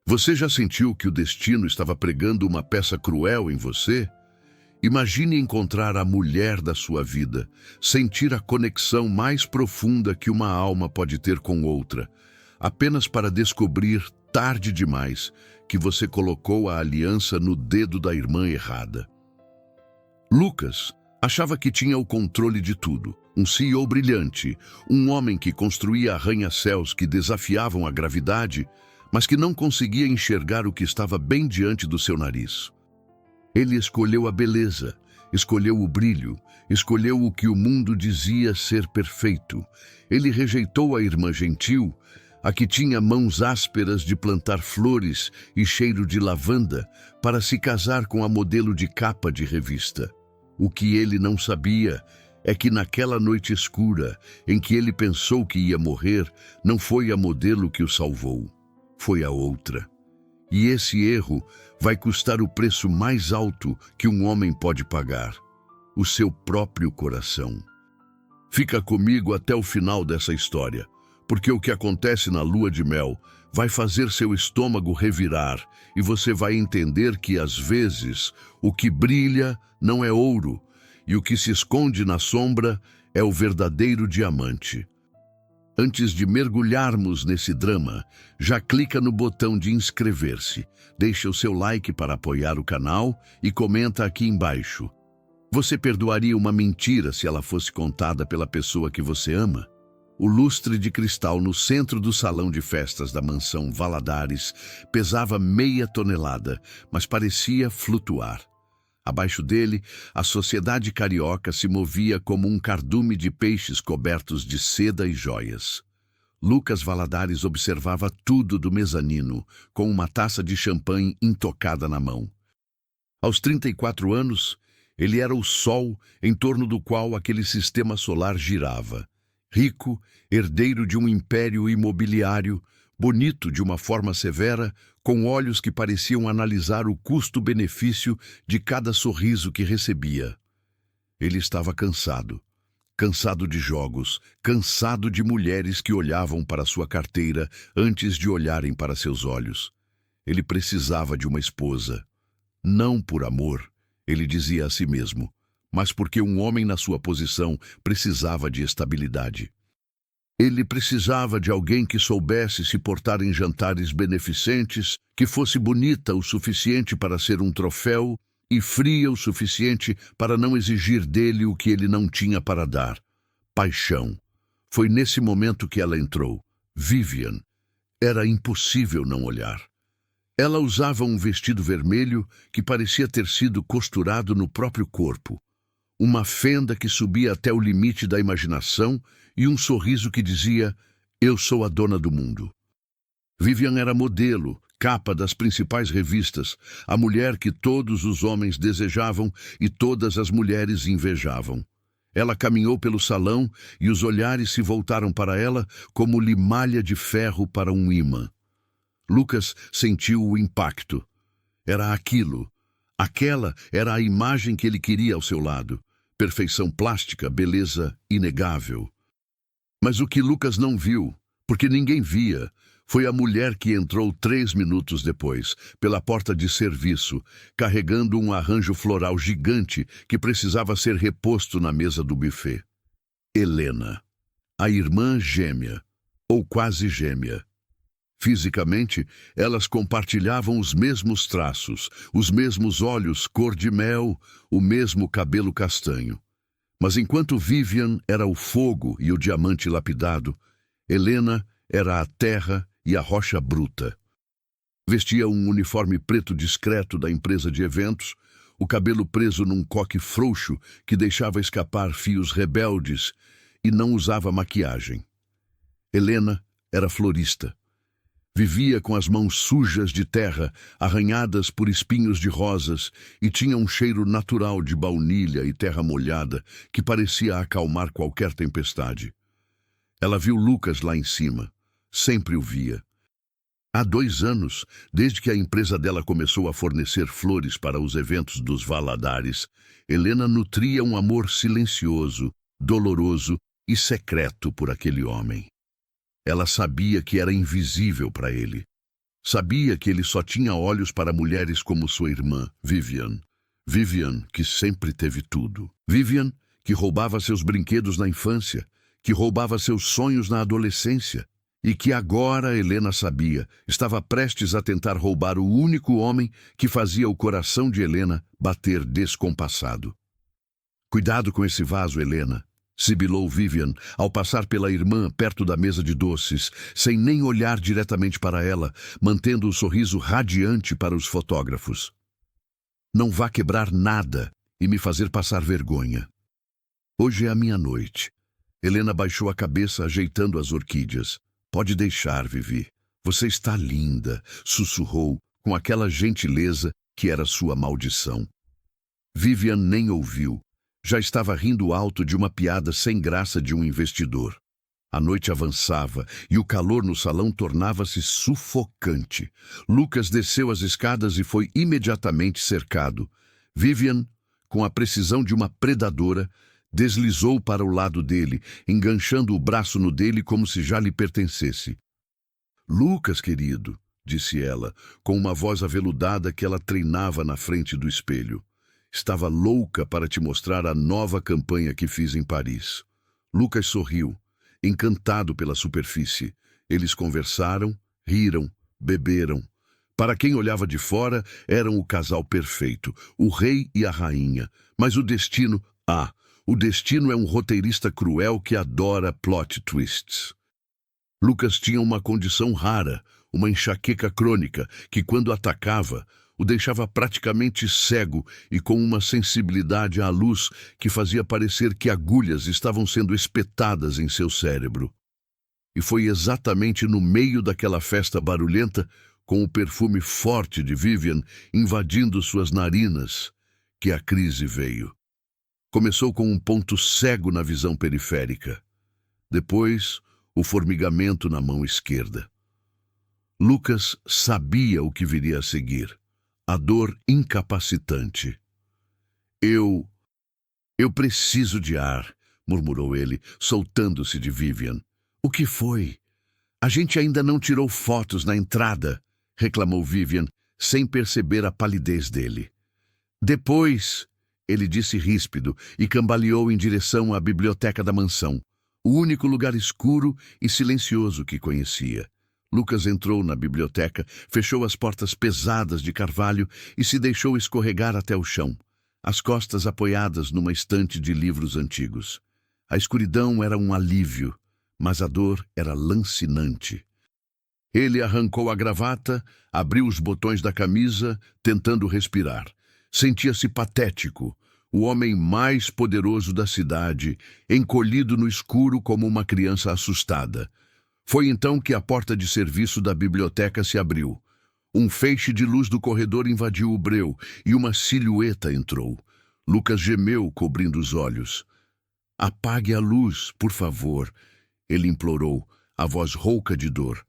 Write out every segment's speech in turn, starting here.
Você já sentiu que o destino estava pregando uma peça cruel em você? Imagine encontrar a mulher da sua vida, sentir a conexão mais profunda que uma alma pode ter com outra, apenas para descobrir, tarde demais, que você colocou a aliança no dedo da irmã errada. Lucas achava que tinha o controle de tudo, um CEO brilhante, um homem que construía arranha-céus que desafiavam a gravidade, mas que não conseguia enxergar o que estava bem diante do seu nariz. Ele escolheu a beleza, escolheu o brilho, escolheu o que o mundo dizia ser perfeito. Ele rejeitou a irmã gentil, a que tinha mãos ásperas de plantar flores e cheiro de lavanda, para se casar com a modelo de capa de revista. O que ele não sabia é que naquela noite escura, em que ele pensou que ia morrer, não foi a modelo que o salvou, foi a outra. E esse erro vai custar o preço mais alto que um homem pode pagar: o seu próprio coração. Fica comigo até o final dessa história, porque o que acontece na lua de mel vai fazer seu estômago revirar e você vai entender que, às vezes, o que brilha não é ouro e o que se esconde na sombra é o verdadeiro diamante. Antes de mergulharmos nesse drama, já clica no botão de inscrever-se, deixa o seu like para apoiar o canal e comenta aqui embaixo. Você perdoaria uma mentira se ela fosse contada pela pessoa que você ama? O lustre de cristal no centro do salão de festas da mansão Valadares pesava meia tonelada, mas parecia flutuar. Abaixo dele, a sociedade carioca se movia como um cardume de peixes cobertos de seda e joias. Lucas Valadares observava tudo do mezanino, com uma taça de champanhe intocada na mão. Aos 34 anos, ele era o sol em torno do qual aquele sistema solar girava. Rico, herdeiro de um império imobiliário, bonito de uma forma severa, com olhos que pareciam analisar o custo-benefício de cada sorriso que recebia. Ele estava cansado. Cansado de jogos, cansado de mulheres que olhavam para sua carteira antes de olharem para seus olhos. Ele precisava de uma esposa. Não por amor, ele dizia a si mesmo, mas porque um homem na sua posição precisava de estabilidade. Ele precisava de alguém que soubesse se portar em jantares beneficentes, que fosse bonita o suficiente para ser um troféu e fria o suficiente para não exigir dele o que ele não tinha para dar: paixão. Foi nesse momento que ela entrou. Vivian. Era impossível não olhar. Ela usava um vestido vermelho que parecia ter sido costurado no próprio corpo. Uma fenda que subia até o limite da imaginação e um sorriso que dizia: eu sou a dona do mundo. Vivian era modelo, capa das principais revistas, a mulher que todos os homens desejavam e todas as mulheres invejavam. Ela caminhou pelo salão e os olhares se voltaram para ela como limalha de ferro para um ímã. Lucas sentiu o impacto. Era aquilo. Aquela era a imagem que ele queria ao seu lado. Perfeição plástica, beleza inegável. Mas o que Lucas não viu, porque ninguém via, foi a mulher que entrou 3 minutos depois, pela porta de serviço, carregando um arranjo floral gigante que precisava ser reposto na mesa do buffet. Helena, a irmã gêmea, ou quase gêmea. Fisicamente, elas compartilhavam os mesmos traços, os mesmos olhos cor de mel, o mesmo cabelo castanho. Mas enquanto Vivian era o fogo e o diamante lapidado, Helena era a terra e a rocha bruta. Vestia um uniforme preto discreto da empresa de eventos, o cabelo preso num coque frouxo que deixava escapar fios rebeldes, e não usava maquiagem. Helena era florista. Vivia com as mãos sujas de terra, arranhadas por espinhos de rosas, e tinha um cheiro natural de baunilha e terra molhada que parecia acalmar qualquer tempestade. Ela viu Lucas lá em cima. Sempre o via. Há 2 anos, desde que a empresa dela começou a fornecer flores para os eventos dos Valadares, Helena nutria um amor silencioso, doloroso e secreto por aquele homem. Ela sabia que era invisível para ele. Sabia que ele só tinha olhos para mulheres como sua irmã, Vivian. Vivian, que sempre teve tudo. Vivian, que roubava seus brinquedos na infância, que roubava seus sonhos na adolescência, e que agora, Helena sabia, estava prestes a tentar roubar o único homem que fazia o coração de Helena bater descompassado. Cuidado com esse vaso, Helena, sibilou Vivian ao passar pela irmã perto da mesa de doces, sem nem olhar diretamente para ela, mantendo o sorriso radiante para os fotógrafos. Não vá quebrar nada e me fazer passar vergonha. Hoje é a minha noite. Helena baixou a cabeça, ajeitando as orquídeas. Pode deixar, Vivi. Você está linda, sussurrou, com aquela gentileza que era sua maldição. Vivian nem ouviu. Já estava rindo alto de uma piada sem graça de um investidor. A noite avançava e o calor no salão tornava-se sufocante. Lucas desceu as escadas e foi imediatamente cercado. Vivian, com a precisão de uma predadora, deslizou para o lado dele, enganchando o braço no dele como se já lhe pertencesse. Lucas, querido, disse ela, com uma voz aveludada que ela treinava na frente do espelho. Estava louca para te mostrar a nova campanha que fiz em Paris. Lucas sorriu, encantado pela superfície. Eles conversaram, riram, beberam. Para quem olhava de fora, eram o casal perfeito, o rei e a rainha. Mas o destino... O destino é um roteirista cruel que adora plot twists. Lucas tinha uma condição rara, uma enxaqueca crônica, que quando atacava, o deixava praticamente cego e com uma sensibilidade à luz que fazia parecer que agulhas estavam sendo espetadas em seu cérebro. E foi exatamente no meio daquela festa barulhenta, com o perfume forte de Vivian invadindo suas narinas, que a crise veio. Começou com um ponto cego na visão periférica. Depois, o formigamento na mão esquerda. Lucas sabia o que viria a seguir. A dor incapacitante. Eu preciso de ar, murmurou ele, soltando-se de Vivian. O que foi? A gente ainda não tirou fotos na entrada, reclamou Vivian, sem perceber a palidez dele. Depois... Ele disse ríspido e cambaleou em direção à biblioteca da mansão, o único lugar escuro e silencioso que conhecia. Lucas entrou na biblioteca, fechou as portas pesadas de carvalho e se deixou escorregar até o chão, as costas apoiadas numa estante de livros antigos. A escuridão era um alívio, mas a dor era lancinante. Ele arrancou a gravata, abriu os botões da camisa, tentando respirar. Sentia-se patético, o homem mais poderoso da cidade, encolhido no escuro como uma criança assustada. Foi então que a porta de serviço da biblioteca se abriu. Um feixe de luz do corredor invadiu o breu e uma silhueta entrou. Lucas gemeu, cobrindo os olhos. "Apague a luz, por favor", ele implorou, a voz rouca de dor.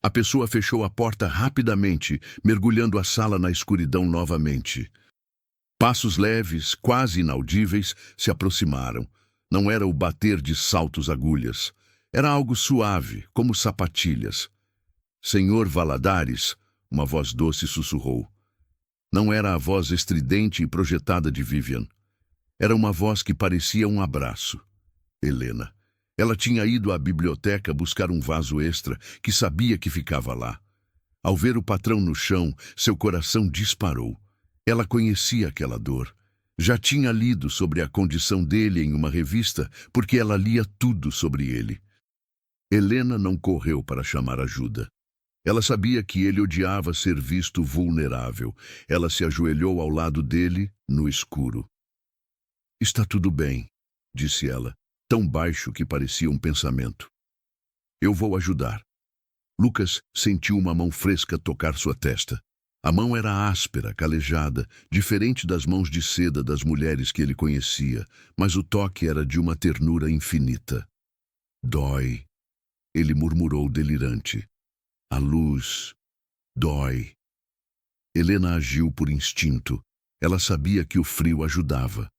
A pessoa fechou a porta rapidamente, mergulhando a sala na escuridão novamente. Passos leves, quase inaudíveis, se aproximaram. Não era o bater de saltos agulhas. Era algo suave, como sapatilhas. "Senhor Valadares", uma voz doce sussurrou. Não era a voz estridente e projetada de Vivian. Era uma voz que parecia um abraço. Helena. Ela tinha ido à biblioteca buscar um vaso extra que sabia que ficava lá. Ao ver o patrão no chão, seu coração disparou. Ela conhecia aquela dor. Já tinha lido sobre a condição dele em uma revista, porque ela lia tudo sobre ele. Helena não correu para chamar ajuda. Ela sabia que ele odiava ser visto vulnerável. Ela se ajoelhou ao lado dele, no escuro. "Está tudo bem", disse ela, tão baixo que parecia um pensamento. "Eu vou ajudar." Lucas sentiu uma mão fresca tocar sua testa. A mão era áspera, calejada, diferente das mãos de seda das mulheres que ele conhecia, mas o toque era de uma ternura infinita. "Dói", ele murmurou delirante. "A luz dói." Helena agiu por instinto. Ela sabia que o frio ajudava.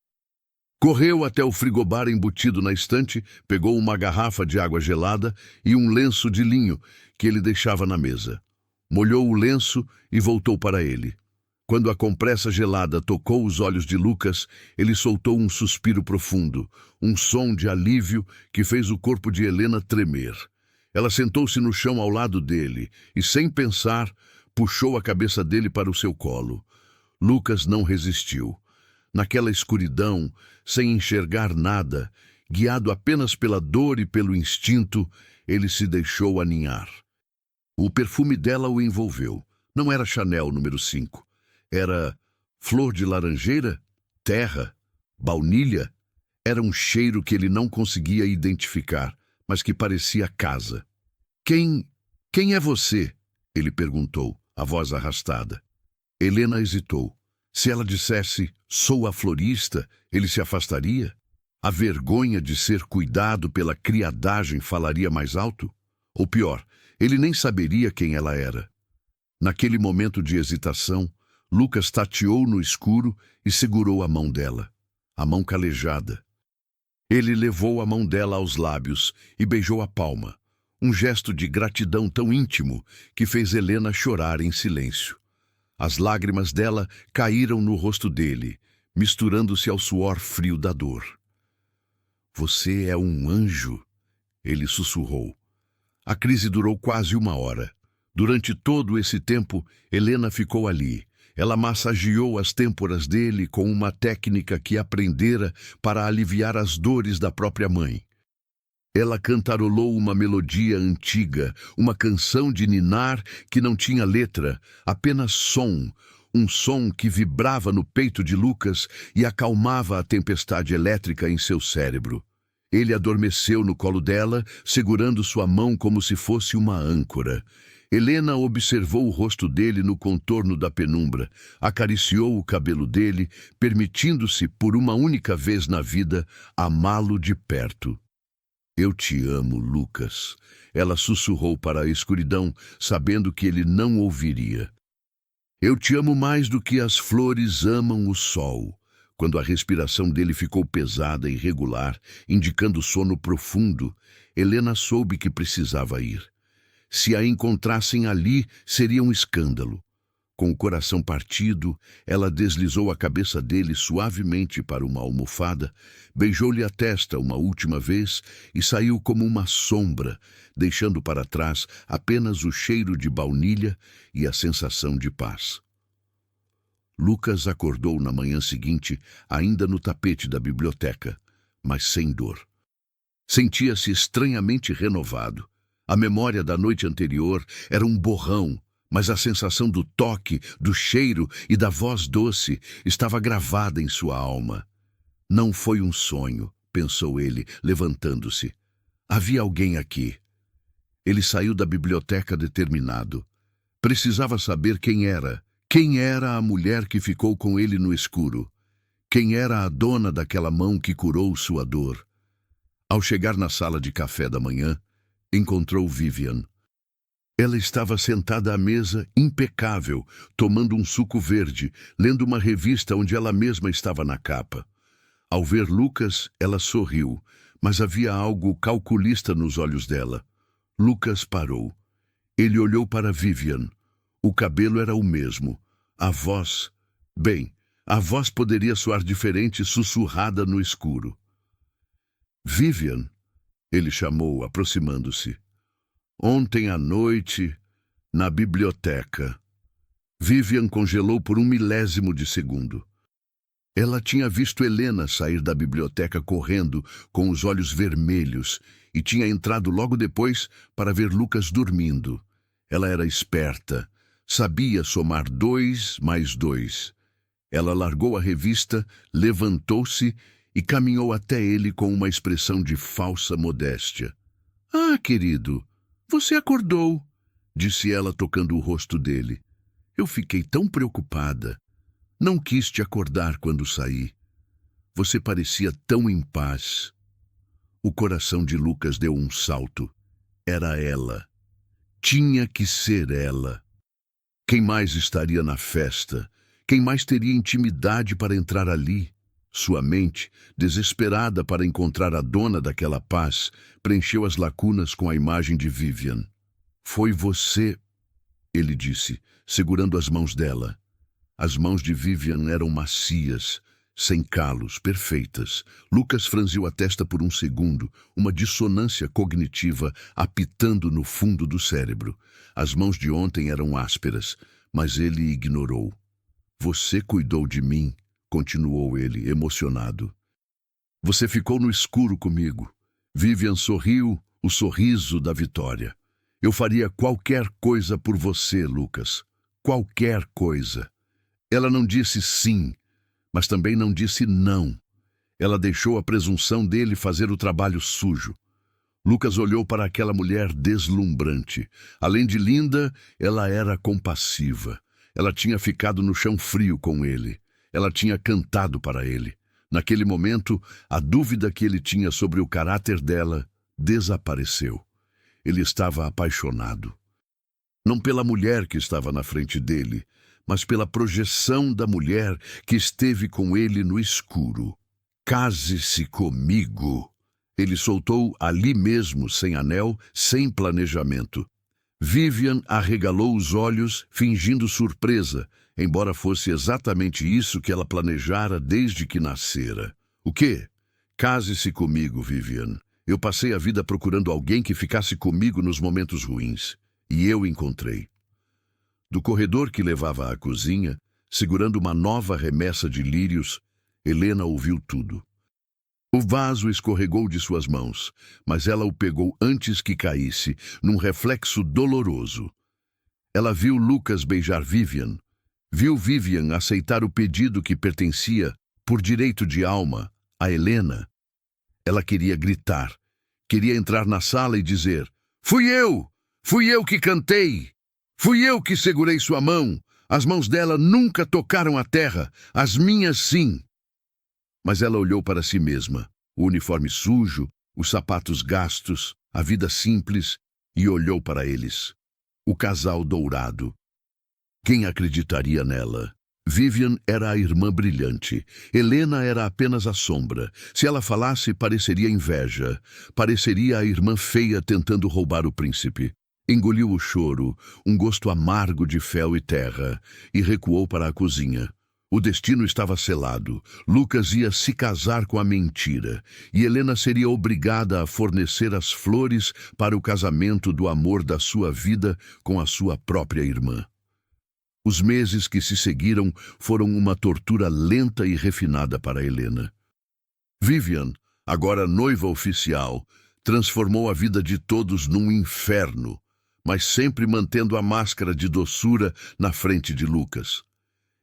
Correu até o frigobar embutido na estante, pegou uma garrafa de água gelada e um lenço de linho que ele deixava na mesa. molhou o lenço e voltou para ele. Quando a compressa gelada tocou os olhos de Lucas, ele soltou um suspiro profundo, um som de alívio que fez o corpo de Helena tremer. Ela sentou-se no chão ao lado dele e, sem pensar, puxou a cabeça dele para o seu colo. Lucas não resistiu. Naquela escuridão, sem enxergar nada, guiado apenas pela dor e pelo instinto, ele se deixou aninhar. O perfume dela o envolveu. Não era Chanel número 5. Era flor de laranjeira, terra, baunilha. Era um cheiro que ele não conseguia identificar, mas que parecia casa. Quem é você? Ele perguntou, a voz arrastada. Helena hesitou. Se ela dissesse, sou a florista, ele se afastaria? A vergonha de ser cuidado pela criadagem falaria mais alto? Ou pior, ele nem saberia quem ela era. Naquele momento de hesitação, Lucas tateou no escuro e segurou a mão dela, a mão calejada. Ele levou a mão dela aos lábios e beijou a palma, um gesto de gratidão tão íntimo que fez Helena chorar em silêncio. As lágrimas dela caíram no rosto dele, misturando-se ao suor frio da dor. Você é um anjo, ele sussurrou. A crise durou quase 1 hora. Durante todo esse tempo, Helena ficou ali. Ela massageou as têmporas dele com uma técnica que aprendera para aliviar as dores da própria mãe. Ela cantarolou uma melodia antiga, uma canção de ninar que não tinha letra, apenas som, um som que vibrava no peito de Lucas e acalmava a tempestade elétrica em seu cérebro. Ele adormeceu no colo dela, segurando sua mão como se fosse uma âncora. Helena observou o rosto dele no contorno da penumbra, acariciou o cabelo dele, permitindo-se, por uma única vez na vida, amá-lo de perto. Eu te amo, Lucas. Ela sussurrou para a escuridão, sabendo que ele não ouviria. Eu te amo mais do que as flores amam o sol. Quando a respiração dele ficou pesada e irregular, indicando sono profundo, Helena soube que precisava ir. Se a encontrassem ali, seria um escândalo. Com o coração partido, ela deslizou a cabeça dele suavemente para uma almofada, beijou-lhe a testa uma última vez e saiu como uma sombra, deixando para trás apenas o cheiro de baunilha e a sensação de paz. Lucas acordou na manhã seguinte, ainda no tapete da biblioteca, mas sem dor. Sentia-se estranhamente renovado. A memória da noite anterior era um borrão, mas a sensação do toque, do cheiro e da voz doce estava gravada em sua alma. Não foi um sonho, pensou ele, levantando-se. Havia alguém aqui. Ele saiu da biblioteca determinado. Precisava saber quem era. Quem era a mulher que ficou com ele no escuro? Quem era a dona daquela mão que curou sua dor? Ao chegar na sala de café da manhã, encontrou Vivian. Ela estava sentada à mesa, impecável, tomando um suco verde, lendo uma revista onde ela mesma estava na capa. Ao ver Lucas, ela sorriu, mas havia algo calculista nos olhos dela. Lucas parou. Ele olhou para Vivian. O cabelo era o mesmo. A voz... Bem, a voz poderia soar diferente, sussurrada no escuro. Vivian, ele chamou, aproximando-se. Ontem à noite, na biblioteca. Vivian congelou por 1 milésimo de segundo. Ela tinha visto Helena sair da biblioteca correndo, com os olhos vermelhos, e tinha entrado logo depois para ver Lucas dormindo. Ela era esperta, sabia somar 2 mais 2. Ela largou a revista, levantou-se e caminhou até ele com uma expressão de falsa modéstia. — Ah, querido, você acordou, disse ela tocando o rosto dele. Eu fiquei tão preocupada. Não quis te acordar quando saí. Você parecia tão em paz. O coração de Lucas deu um salto. Era ela. Tinha que ser ela. Quem mais estaria na festa? Quem mais teria intimidade para entrar ali? Sua mente, desesperada para encontrar a dona daquela paz, preencheu as lacunas com a imagem de Vivian. Foi você... ele disse, segurando as mãos dela. As mãos de Vivian eram macias, sem calos, perfeitas. Lucas franziu a testa por um segundo, uma dissonância cognitiva apitando no fundo do cérebro. As mãos de ontem eram ásperas, mas ele ignorou. Você cuidou de mim, continuou ele, emocionado. Você ficou no escuro comigo. Vivian sorriu, o sorriso da vitória. Eu faria qualquer coisa por você, Lucas. Qualquer coisa. Ela não disse sim, mas também não disse não. Ela deixou a presunção dele fazer o trabalho sujo. Lucas olhou para aquela mulher deslumbrante. Além de linda, ela era compassiva. Ela tinha ficado no chão frio com ele. Ela tinha cantado para ele. Naquele momento, a dúvida que ele tinha sobre o caráter dela desapareceu. Ele estava apaixonado. Não pela mulher que estava na frente dele, mas pela projeção da mulher que esteve com ele no escuro. Case-se comigo. Ele soltou ali mesmo, sem anel, sem planejamento. Vivian arregalou os olhos, fingindo surpresa, embora fosse exatamente isso que ela planejara desde que nascera. O quê? Case-se comigo, Vivian. Eu passei a vida procurando alguém que ficasse comigo nos momentos ruins. E eu encontrei. Do corredor que levava à cozinha, segurando uma nova remessa de lírios, Helena ouviu tudo. O vaso escorregou de suas mãos, mas ela o pegou antes que caísse, num reflexo doloroso. Ela viu Lucas beijar Vivian. Viu Vivian aceitar o pedido que pertencia, por direito de alma, a Helena. Ela queria gritar. Queria entrar na sala e dizer: Fui eu! Fui eu que cantei! Fui eu que segurei sua mão! As mãos dela nunca tocaram a terra, as minhas sim! Mas ela olhou para si mesma, o uniforme sujo, os sapatos gastos, a vida simples, e olhou para eles. O casal dourado. Quem acreditaria nela? Vivian era a irmã brilhante. Helena era apenas a sombra. Se ela falasse, pareceria inveja. Pareceria a irmã feia tentando roubar o príncipe. Engoliu o choro, um gosto amargo de fel e terra, e recuou para a cozinha. O destino estava selado. Lucas ia se casar com a mentira, e Helena seria obrigada a fornecer as flores para o casamento do amor da sua vida com a sua própria irmã. Os meses que se seguiram foram uma tortura lenta e refinada para Helena. Vivian, agora noiva oficial, transformou a vida de todos num inferno, mas sempre mantendo a máscara de doçura na frente de Lucas.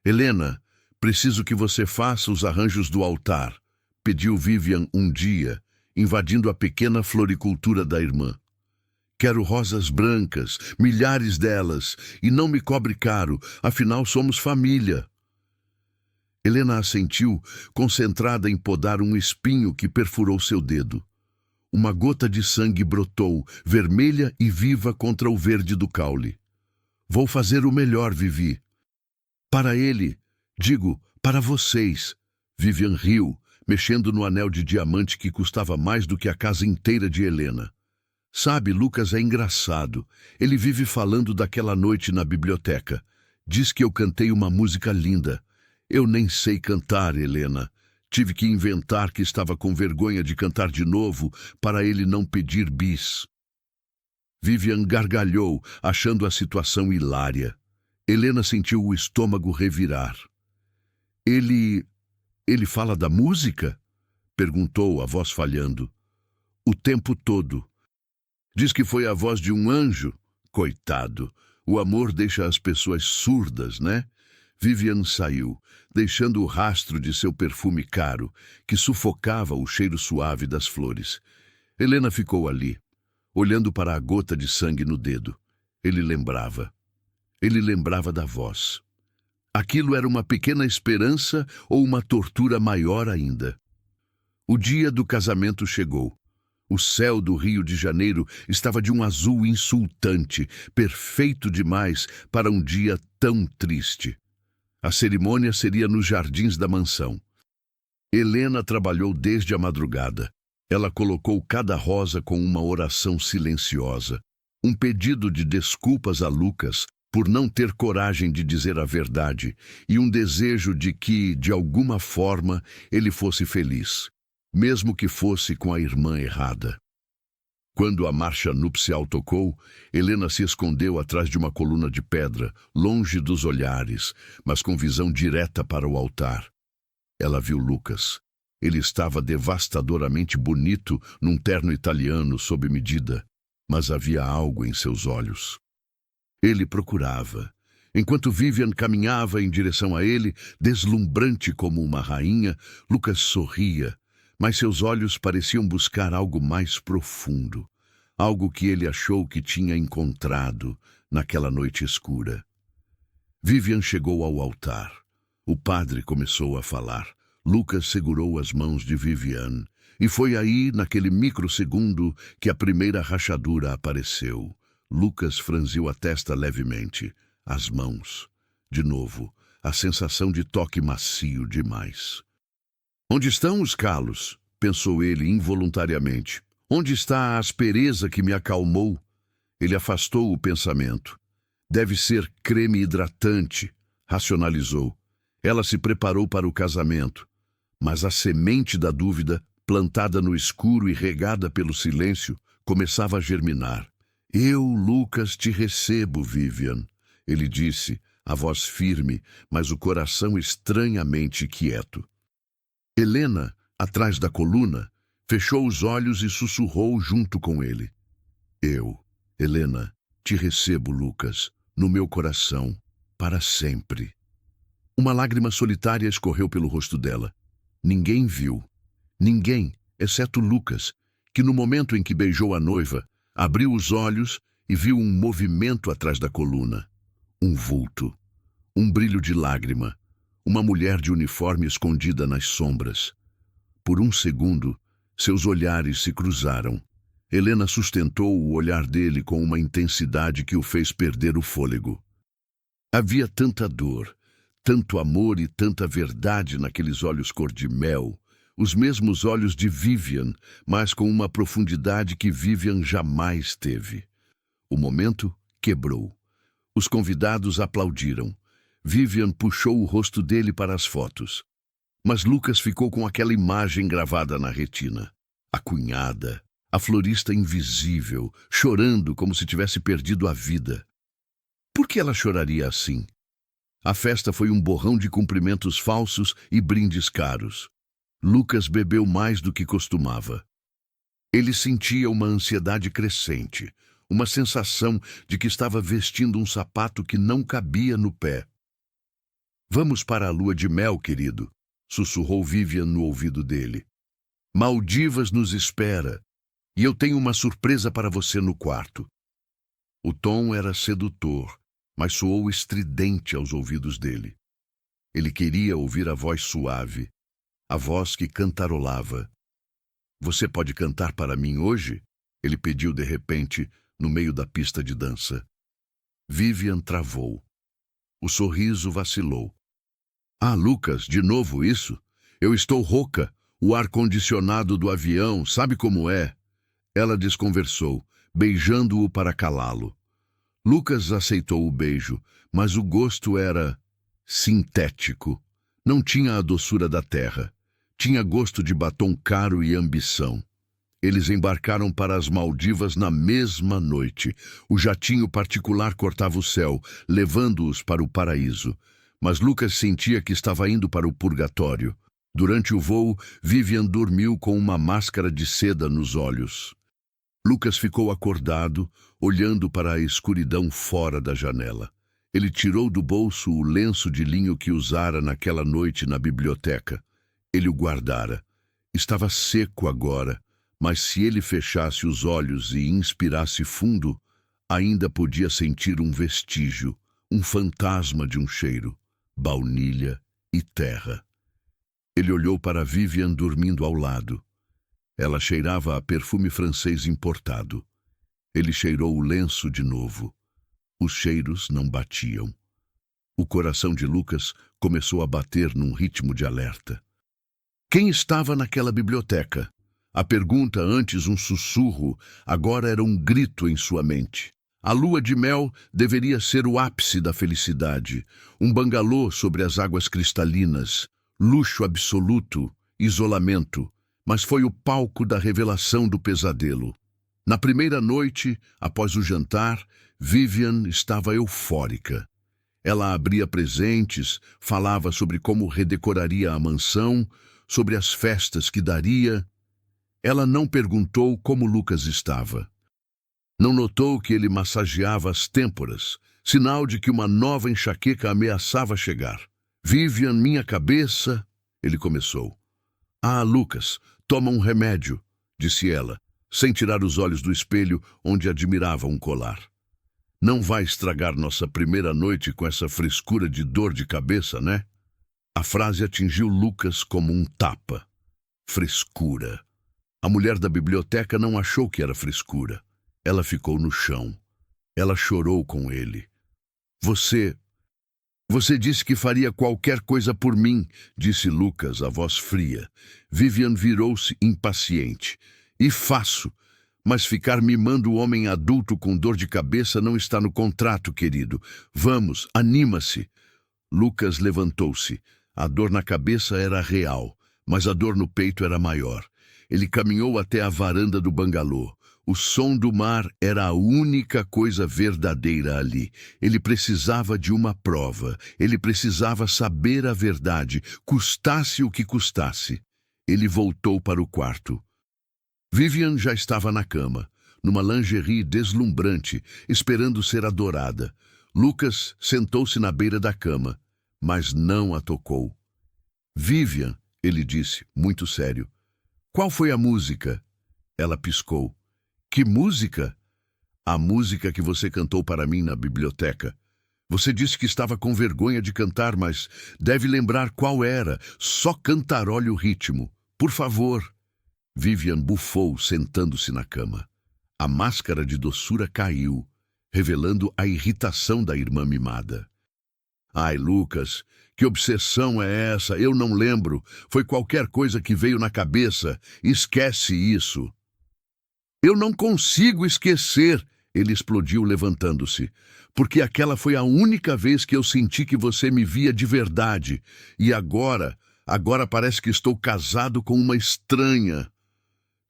Helena, preciso que você faça os arranjos do altar, pediu Vivian um dia, invadindo a pequena floricultura da irmã. Quero rosas brancas, milhares delas, e não me cobre caro, afinal somos família. Helena assentiu, concentrada em podar um espinho que perfurou seu dedo. Uma gota de sangue brotou, vermelha e viva contra o verde do caule. Vou fazer o melhor, Vivi. Para ele, digo, para vocês. Vivian riu, mexendo no anel de diamante que custava mais do que a casa inteira de Helena. Sabe, Lucas é engraçado. Ele vive falando daquela noite na biblioteca. Diz que eu cantei uma música linda. Eu nem sei cantar, Helena. Tive que inventar que estava com vergonha de cantar de novo para ele não pedir bis. Vivian gargalhou, achando a situação hilária. Helena sentiu o estômago revirar. Ele fala da música? Perguntou, a voz falhando. O tempo todo. Diz que foi a voz de um anjo. Coitado, o amor deixa as pessoas surdas, né? Vivian saiu, deixando o rastro de seu perfume caro, que sufocava o cheiro suave das flores. Helena ficou ali, olhando para a gota de sangue no dedo. Ele lembrava. Ele lembrava da voz. Aquilo era uma pequena esperança ou uma tortura maior ainda? O dia do casamento chegou. O céu do Rio de Janeiro estava de um azul insultante, perfeito demais para um dia tão triste. A cerimônia seria nos jardins da mansão. Helena trabalhou desde a madrugada. Ela colocou cada rosa com uma oração silenciosa, um pedido de desculpas a Lucas por não ter coragem de dizer a verdade e um desejo de que, de alguma forma, ele fosse feliz, mesmo que fosse com a irmã errada. Quando a marcha nupcial tocou, Helena se escondeu atrás de uma coluna de pedra, longe dos olhares, mas com visão direta para o altar. Ela viu Lucas. Ele estava devastadoramente bonito num terno italiano sob medida, mas havia algo em seus olhos. Ele procurava. Enquanto Vivian caminhava em direção a ele, deslumbrante como uma rainha, Lucas sorria, mas seus olhos pareciam buscar algo mais profundo, algo que ele achou que tinha encontrado naquela noite escura. Vivian chegou ao altar. O padre começou a falar. Lucas segurou as mãos de Vivian, e foi aí, naquele microsegundo, que a primeira rachadura apareceu. Lucas franziu a testa levemente. As mãos. De novo, a sensação de toque macio demais. Onde estão os calos? Pensou ele involuntariamente. Onde está a aspereza que me acalmou? Ele afastou o pensamento. Deve ser creme hidratante, racionalizou. Ela se preparou para o casamento. Mas a semente da dúvida, plantada no escuro e regada pelo silêncio, começava a germinar. Eu, Lucas, te recebo, Vivian, ele disse, a voz firme, mas o coração estranhamente quieto. Helena, atrás da coluna, fechou os olhos e sussurrou junto com ele. Eu, Helena, te recebo, Lucas, no meu coração, para sempre. Uma lágrima solitária escorreu pelo rosto dela. Ninguém viu. Ninguém, exceto Lucas, que no momento em que beijou a noiva, abriu os olhos e viu um movimento atrás da coluna. Um vulto. Um brilho de lágrima. Uma mulher de uniforme escondida nas sombras. Por um segundo, seus olhares se cruzaram. Helena sustentou o olhar dele com uma intensidade que o fez perder o fôlego. Havia tanta dor, tanto amor e tanta verdade naqueles olhos cor-de-mel, os mesmos olhos de Vivian, mas com uma profundidade que Vivian jamais teve. O momento quebrou. Os convidados aplaudiram. Vivian puxou o rosto dele para as fotos. Mas Lucas ficou com aquela imagem gravada na retina. A cunhada, a florista invisível, chorando como se tivesse perdido a vida. Por que ela choraria assim? A festa foi um borrão de cumprimentos falsos e brindes caros. Lucas bebeu mais do que costumava. Ele sentia uma ansiedade crescente, uma sensação de que estava vestindo um sapato que não cabia no pé. Vamos para a lua de mel, querido, sussurrou Vivian no ouvido dele. Maldivas nos espera, e eu tenho uma surpresa para você no quarto. O tom era sedutor, mas soou estridente aos ouvidos dele. Ele queria ouvir a voz suave, a voz que cantarolava. Você pode cantar para mim hoje? Ele pediu de repente, no meio da pista de dança. Vivian travou. O sorriso vacilou. Ah, Lucas, de novo isso? Eu estou rouca. O ar-condicionado do avião, sabe como é? Ela desconversou, beijando-o para calá-lo. Lucas aceitou o beijo, mas o gosto era sintético. Não tinha a doçura da terra. Tinha gosto de batom caro e ambição. Eles embarcaram para as Maldivas na mesma noite. O jatinho particular cortava o céu, levando-os para o paraíso. Mas Lucas sentia que estava indo para o purgatório. Durante o voo, Vivian dormiu com uma máscara de seda nos olhos. Lucas ficou acordado, olhando para a escuridão fora da janela. Ele tirou do bolso o lenço de linho que usara naquela noite na biblioteca. Ele o guardara. Estava seco agora, mas se ele fechasse os olhos e inspirasse fundo, ainda podia sentir um vestígio, um fantasma de um cheiro, baunilha e terra. Ele olhou para Vivian dormindo ao lado. Ela cheirava a perfume francês importado. Ele cheirou o lenço de novo. Os cheiros não batiam. O coração de Lucas começou a bater num ritmo de alerta. Quem estava naquela biblioteca? A pergunta, antes um sussurro, agora era um grito em sua mente. A lua de mel deveria ser o ápice da felicidade. Um bangalô sobre as águas cristalinas, luxo absoluto, isolamento. Mas foi o palco da revelação do pesadelo. Na primeira noite, após o jantar, Vivian estava eufórica. Ela abria presentes, falava sobre como redecoraria a mansão, sobre as festas que daria. Ela não perguntou como Lucas estava. Não notou que ele massageava as têmporas, sinal de que uma nova enxaqueca ameaçava chegar. Vivian, minha cabeça, ele começou. Ah, Lucas, toma um remédio, disse ela, sem tirar os olhos do espelho onde admirava um colar. Não vai estragar nossa primeira noite com essa frescura de dor de cabeça, né? A frase atingiu Lucas como um tapa. Frescura. A mulher da biblioteca não achou que era frescura. Ela ficou no chão. Ela chorou com ele. Você disse que faria qualquer coisa por mim, disse Lucas, a voz fria. Vivian virou-se impaciente. E faço. Mas ficar mimando o homem adulto com dor de cabeça não está no contrato, querido. Vamos, anima-se. Lucas levantou-se. A dor na cabeça era real, mas a dor no peito era maior. Ele caminhou até a varanda do bangalô. O som do mar era a única coisa verdadeira ali. Ele precisava de uma prova. Ele precisava saber a verdade, custasse o que custasse. Ele voltou para o quarto. Vivian já estava na cama, numa lingerie deslumbrante, esperando ser adorada. Lucas sentou-se na beira da cama, mas não a tocou. Vivian, ele disse, muito sério. Qual foi a música? Ela piscou. Que música? A música que você cantou para mim na biblioteca. Você disse que estava com vergonha de cantar, mas deve lembrar qual era. Só cantarole o ritmo. Por favor. Vivian bufou, sentando-se na cama. A máscara de doçura caiu, revelando a irritação da irmã mimada. Ai, Lucas, que obsessão é essa? Eu não lembro. Foi qualquer coisa que veio na cabeça. Esquece isso. Eu não consigo esquecer, ele explodiu levantando-se, porque aquela foi a única vez que eu senti que você me via de verdade. E agora parece que estou casado com uma estranha.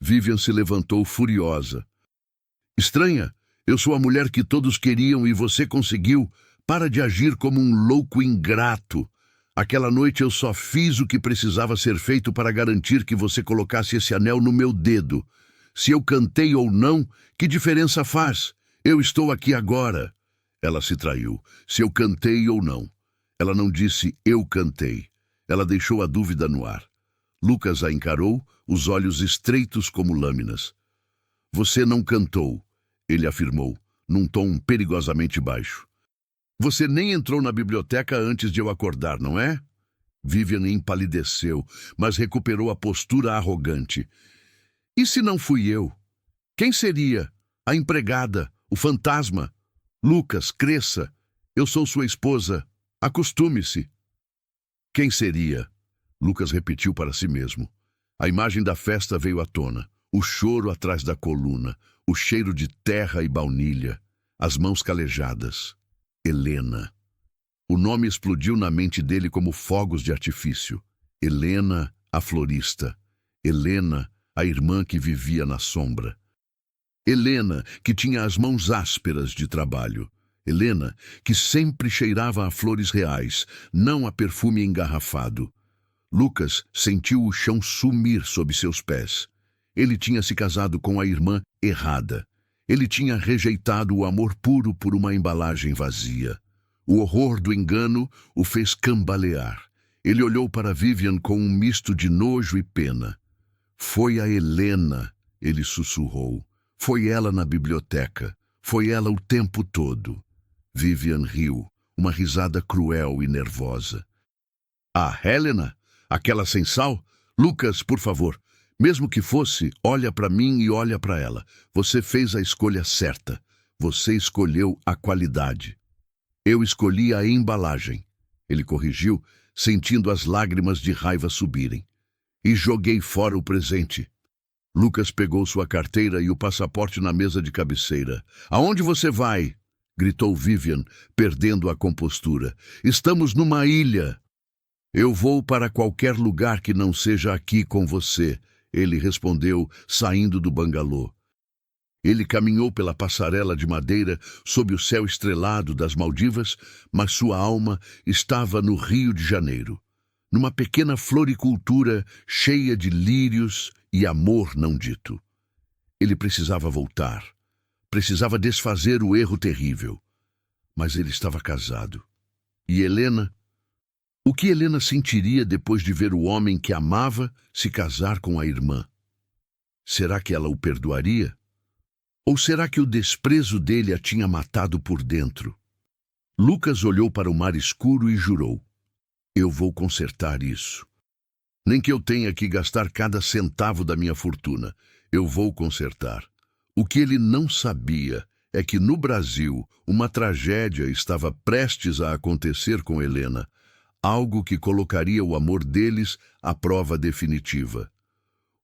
Vivian se levantou furiosa. Estranha? Eu sou a mulher que todos queriam e você conseguiu. Para de agir como um louco ingrato. Aquela noite eu só fiz o que precisava ser feito para garantir que você colocasse esse anel no meu dedo. Se eu cantei ou não, que diferença faz? Eu estou aqui agora. Ela se traiu. Se eu cantei ou não. Ela não disse eu cantei. Ela deixou a dúvida no ar. Lucas a encarou, os olhos estreitos como lâminas. Você não cantou, ele afirmou, num tom perigosamente baixo. Você nem entrou na biblioteca antes de eu acordar, não é? Vivian empalideceu, mas recuperou a postura arrogante. E se não fui eu? Quem seria? A empregada, o fantasma? Lucas, cresça. Eu sou sua esposa. Acostume-se. Quem seria? Lucas repetiu para si mesmo. A imagem da festa veio à tona. O choro atrás da coluna, o cheiro de terra e baunilha, as mãos calejadas. Helena. O nome explodiu na mente dele como fogos de artifício. Helena, a florista. Helena, a irmã que vivia na sombra. Helena, que tinha as mãos ásperas de trabalho. Helena, que sempre cheirava a flores reais, não a perfume engarrafado. Lucas sentiu o chão sumir sob seus pés. Ele tinha se casado com a irmã errada. Ele tinha rejeitado o amor puro por uma embalagem vazia. O horror do engano o fez cambalear. Ele olhou para Vivian com um misto de nojo e pena. Foi a Helena, ele sussurrou. Foi ela na biblioteca. Foi ela o tempo todo. Vivian riu, uma risada cruel e nervosa. A Helena? Aquela sem sal? Lucas, por favor. Mesmo que fosse, olha para mim e olha para ela. Você fez a escolha certa. Você escolheu a qualidade. Eu escolhi a embalagem. Ele corrigiu, sentindo as lágrimas de raiva subirem. E joguei fora o presente. Lucas pegou sua carteira e o passaporte na mesa de cabeceira. "Aonde você vai?" gritou Vivian, perdendo a compostura. "Estamos numa ilha." "Eu vou para qualquer lugar que não seja aqui com você", ele respondeu, saindo do bangalô. Ele caminhou pela passarela de madeira sob o céu estrelado das Maldivas, mas sua alma estava no Rio de Janeiro, numa pequena floricultura cheia de lírios e amor não dito. Ele precisava voltar, precisava desfazer o erro terrível. Mas ele estava casado. E Helena? O que Helena sentiria depois de ver o homem que amava se casar com a irmã? Será que ela o perdoaria? Ou será que o desprezo dele a tinha matado por dentro? Lucas olhou para o mar escuro e jurou: "Eu vou consertar isso. Nem que eu tenha que gastar cada centavo da minha fortuna, eu vou consertar." O que ele não sabia é que no Brasil uma tragédia estava prestes a acontecer com Helena, algo que colocaria o amor deles à prova definitiva.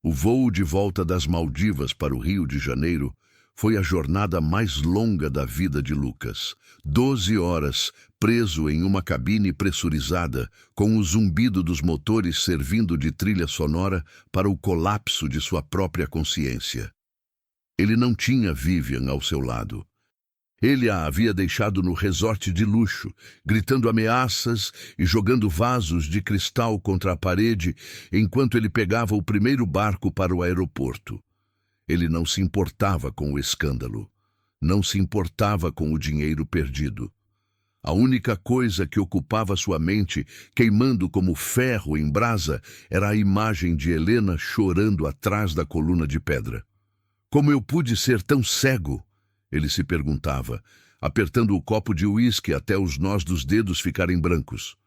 O voo de volta das Maldivas para o Rio de Janeiro foi a jornada mais longa da vida de Lucas. 12 horas, preso em uma cabine pressurizada, com o zumbido dos motores servindo de trilha sonora para o colapso de sua própria consciência. Ele não tinha Vivian ao seu lado. Ele a havia deixado no resort de luxo, gritando ameaças e jogando vasos de cristal contra a parede, enquanto ele pegava o primeiro barco para o aeroporto. Ele não se importava com o escândalo. Não se importava com o dinheiro perdido. A única coisa que ocupava sua mente, queimando como ferro em brasa, era a imagem de Helena chorando atrás da coluna de pedra. "Como eu pude ser tão cego?" ele se perguntava, apertando o copo de uísque até os nós dos dedos ficarem brancos.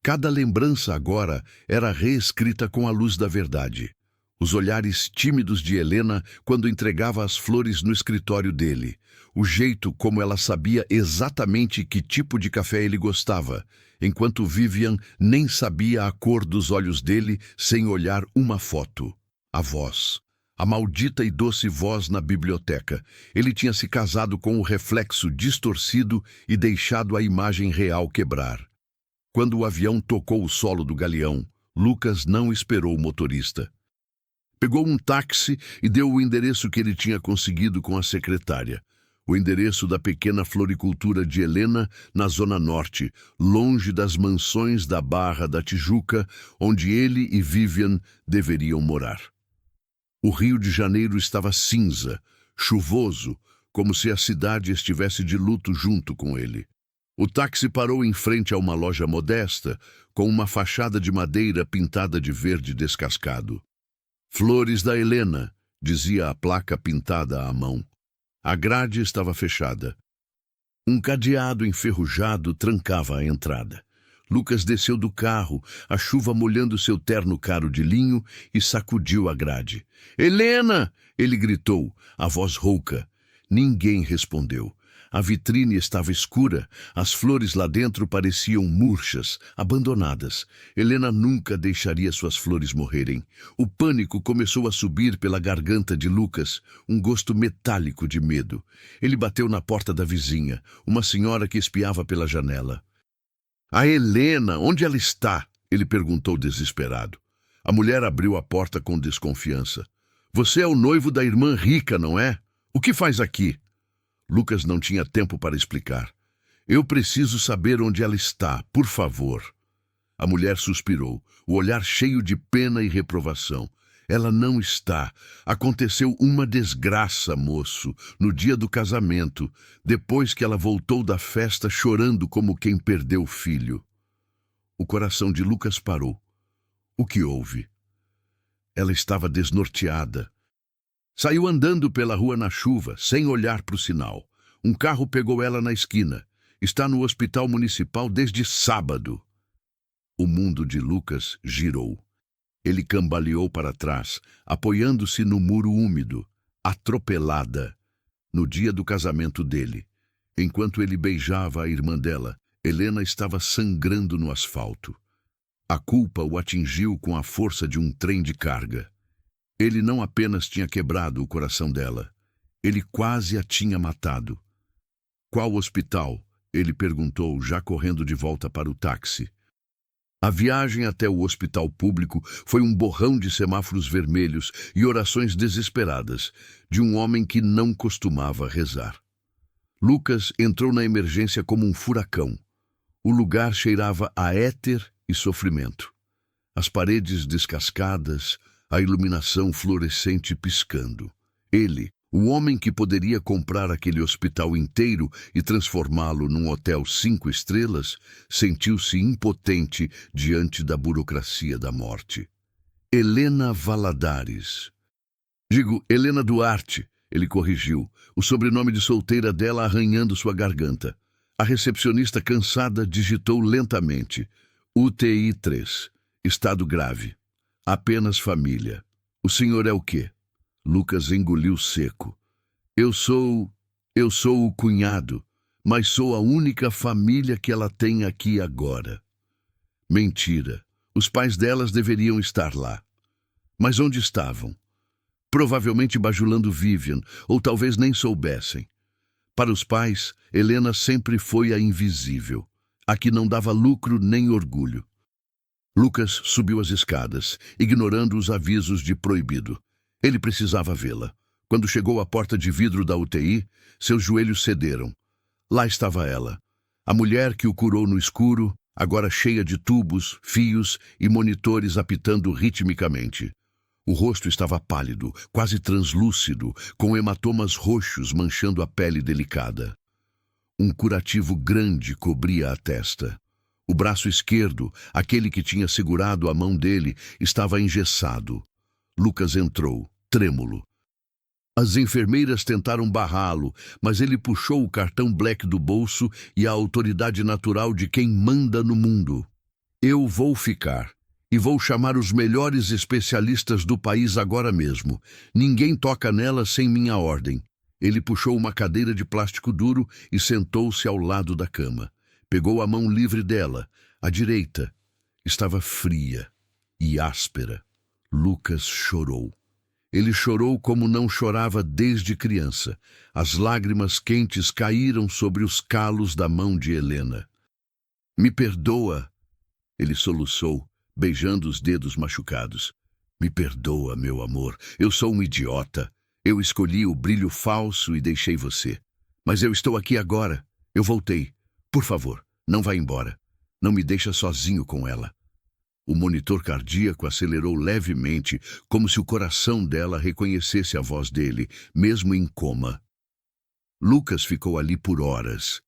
Cada lembrança agora era reescrita com a luz da verdade. Os olhares tímidos de Helena quando entregava as flores no escritório dele. O jeito como ela sabia exatamente que tipo de café ele gostava, enquanto Vivian nem sabia a cor dos olhos dele sem olhar uma foto. A voz. A maldita e doce voz na biblioteca. Ele tinha se casado com o reflexo distorcido e deixado a imagem real quebrar. Quando o avião tocou o solo do galeão, Lucas não esperou o motorista. Pegou um táxi e deu o endereço que ele tinha conseguido com a secretária. O endereço da pequena floricultura de Helena, na Zona Norte, longe das mansões da Barra da Tijuca, onde ele e Vivian deveriam morar. O Rio de Janeiro estava cinza, chuvoso, como se a cidade estivesse de luto junto com ele. O táxi parou em frente a uma loja modesta, com uma fachada de madeira pintada de verde descascado. "Flores da Helena", dizia a placa pintada à mão. A grade estava fechada. Um cadeado enferrujado trancava a entrada. Lucas desceu do carro, a chuva molhando seu terno caro de linho, e sacudiu a grade. "Helena!" ele gritou, a voz rouca. Ninguém respondeu. A vitrine estava escura, as flores lá dentro pareciam murchas, abandonadas. Helena nunca deixaria suas flores morrerem. O pânico começou a subir pela garganta de Lucas, um gosto metálico de medo. Ele bateu na porta da vizinha, uma senhora que espiava pela janela. "A Helena, onde ela está?" ele perguntou desesperado. A mulher abriu a porta com desconfiança. "Você é o noivo da irmã rica, não é? O que faz aqui?" Lucas não tinha tempo para explicar. "Eu preciso saber onde ela está, por favor." A mulher suspirou, o olhar cheio de pena e reprovação. "Ela não está. Aconteceu uma desgraça, moço, no dia do casamento, depois que ela voltou da festa chorando como quem perdeu o filho." O coração de Lucas parou. O que houve? Ela estava desnorteada. Saiu andando pela rua na chuva, sem olhar para o sinal. Um carro pegou ela na esquina. Está no hospital municipal desde sábado. O mundo de Lucas girou. Ele cambaleou para trás, apoiando-se no muro úmido, atropelada, no dia do casamento dele. Enquanto ele beijava a irmã dela, Helena estava sangrando no asfalto. A culpa o atingiu com a força de um trem de carga. Ele não apenas tinha quebrado o coração dela, ele quase a tinha matado. Qual hospital? Ele perguntou, já correndo de volta para o táxi. A viagem até o hospital público foi um borrão de semáforos vermelhos e orações desesperadas de um homem que não costumava rezar. Lucas entrou na emergência como um furacão. O lugar cheirava a éter e sofrimento. As paredes descascadas, a iluminação fluorescente piscando. Ele, o homem que poderia comprar aquele hospital inteiro e transformá-lo num hotel 5 estrelas, sentiu-se impotente diante da burocracia da morte. Helena Valadares. Digo, Helena Duarte, ele corrigiu, o sobrenome de solteira dela arranhando sua garganta. A recepcionista cansada digitou lentamente. UTI 3. Estado grave. Apenas família. O senhor é o quê? Lucas engoliu seco. Eu sou o cunhado, mas sou a única família que ela tem aqui agora. Mentira. Os pais delas deveriam estar lá. Mas onde estavam? Provavelmente bajulando Vivian, ou talvez nem soubessem. Para os pais, Helena sempre foi a invisível, a que não dava lucro nem orgulho. Lucas subiu as escadas, ignorando os avisos de proibido. Ele precisava vê-la. Quando chegou à porta de vidro da UTI, seus joelhos cederam. Lá estava ela, a mulher que o curou no escuro, agora cheia de tubos, fios e monitores apitando ritmicamente. O rosto estava pálido, quase translúcido, com hematomas roxos manchando a pele delicada. Um curativo grande cobria a testa. O braço esquerdo, aquele que tinha segurado a mão dele, estava engessado. Lucas entrou, trêmulo. As enfermeiras tentaram barrá-lo, mas ele puxou o cartão Black do bolso e a autoridade natural de quem manda no mundo. Eu vou ficar, e vou chamar os melhores especialistas do país agora mesmo. Ninguém toca nela sem minha ordem. Ele puxou uma cadeira de plástico duro e sentou-se ao lado da cama. Pegou a mão livre dela, a direita. Estava fria e áspera. Lucas chorou. Ele chorou como não chorava desde criança. As lágrimas quentes caíram sobre os calos da mão de Helena. Me perdoa, ele soluçou, beijando os dedos machucados. Me perdoa, meu amor. Eu sou um idiota. Eu escolhi o brilho falso e deixei você. Mas eu estou aqui agora. Eu voltei. Por favor, não vá embora. Não me deixa sozinho com ela. O monitor cardíaco acelerou levemente, como se o coração dela reconhecesse a voz dele, mesmo em coma. Lucas ficou ali por horas.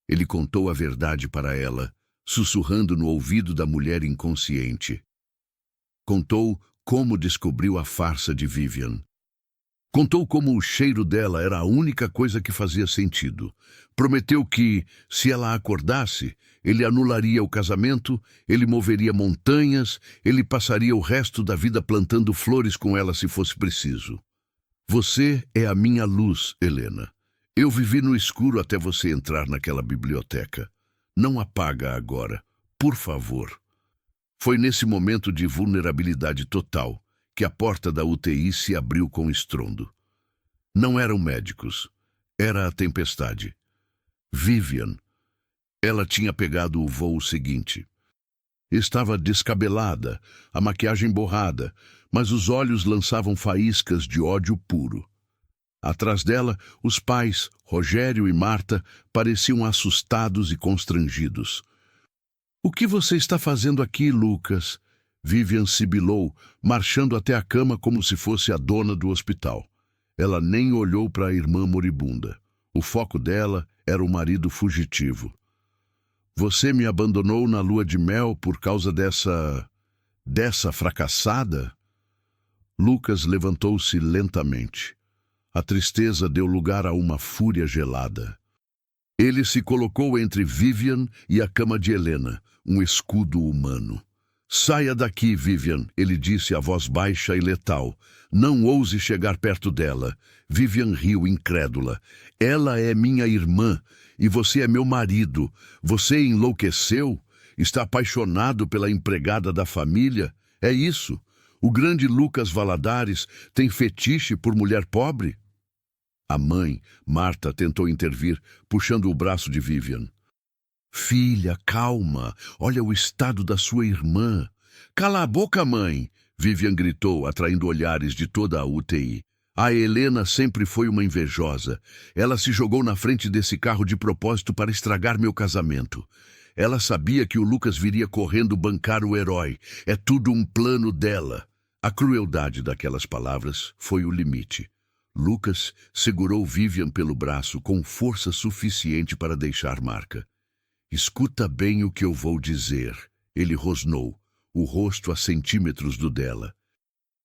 Ele contou a verdade para ela, sussurrando no ouvido da mulher inconsciente. Contou como descobriu a farsa de Vivian. Contou como o cheiro dela era a única coisa que fazia sentido. Prometeu que, se ela acordasse, ele anularia o casamento, ele moveria montanhas, ele passaria o resto da vida plantando flores com ela se fosse preciso. Você é a minha luz, Helena. Eu vivi no escuro até você entrar naquela biblioteca. Não apaga agora, por favor. Foi nesse momento de vulnerabilidade total que a porta da UTI se abriu com estrondo. Não eram médicos, era a tempestade. Vivian. Ela tinha pegado o voo seguinte. Estava descabelada, a maquiagem borrada, mas os olhos lançavam faíscas de ódio puro. Atrás dela, os pais, Rogério e Marta, pareciam assustados e constrangidos. O que você está fazendo aqui, Lucas? Vivian sibilou, marchando até a cama como se fosse a dona do hospital. Ela nem olhou para a irmã moribunda. O foco dela era o marido fugitivo. Você me abandonou na lua de mel por causa dessa fracassada? Lucas levantou-se lentamente. A tristeza deu lugar a uma fúria gelada. Ele se colocou entre Vivian e a cama de Helena, um escudo humano. Saia daqui, Vivian, ele disse a voz baixa e letal. Não ouse chegar perto dela. Vivian riu, incrédula. Ela é minha irmã e você é meu marido. Você enlouqueceu? Está apaixonado pela empregada da família? É isso? O grande Lucas Valadares tem fetiche por mulher pobre? A mãe, Marta, tentou intervir, puxando o braço de Vivian. Filha, calma. Olha o estado da sua irmã. Cala a boca, mãe! Vivian gritou, atraindo olhares de toda a UTI. A Helena sempre foi uma invejosa. Ela se jogou na frente desse carro de propósito para estragar meu casamento. Ela sabia que o Lucas viria correndo bancar o herói. É tudo um plano dela. A crueldade daquelas palavras foi o limite. Lucas segurou Vivian pelo braço com força suficiente para deixar marca. Escuta bem o que eu vou dizer. Ele rosnou, o rosto a centímetros do dela.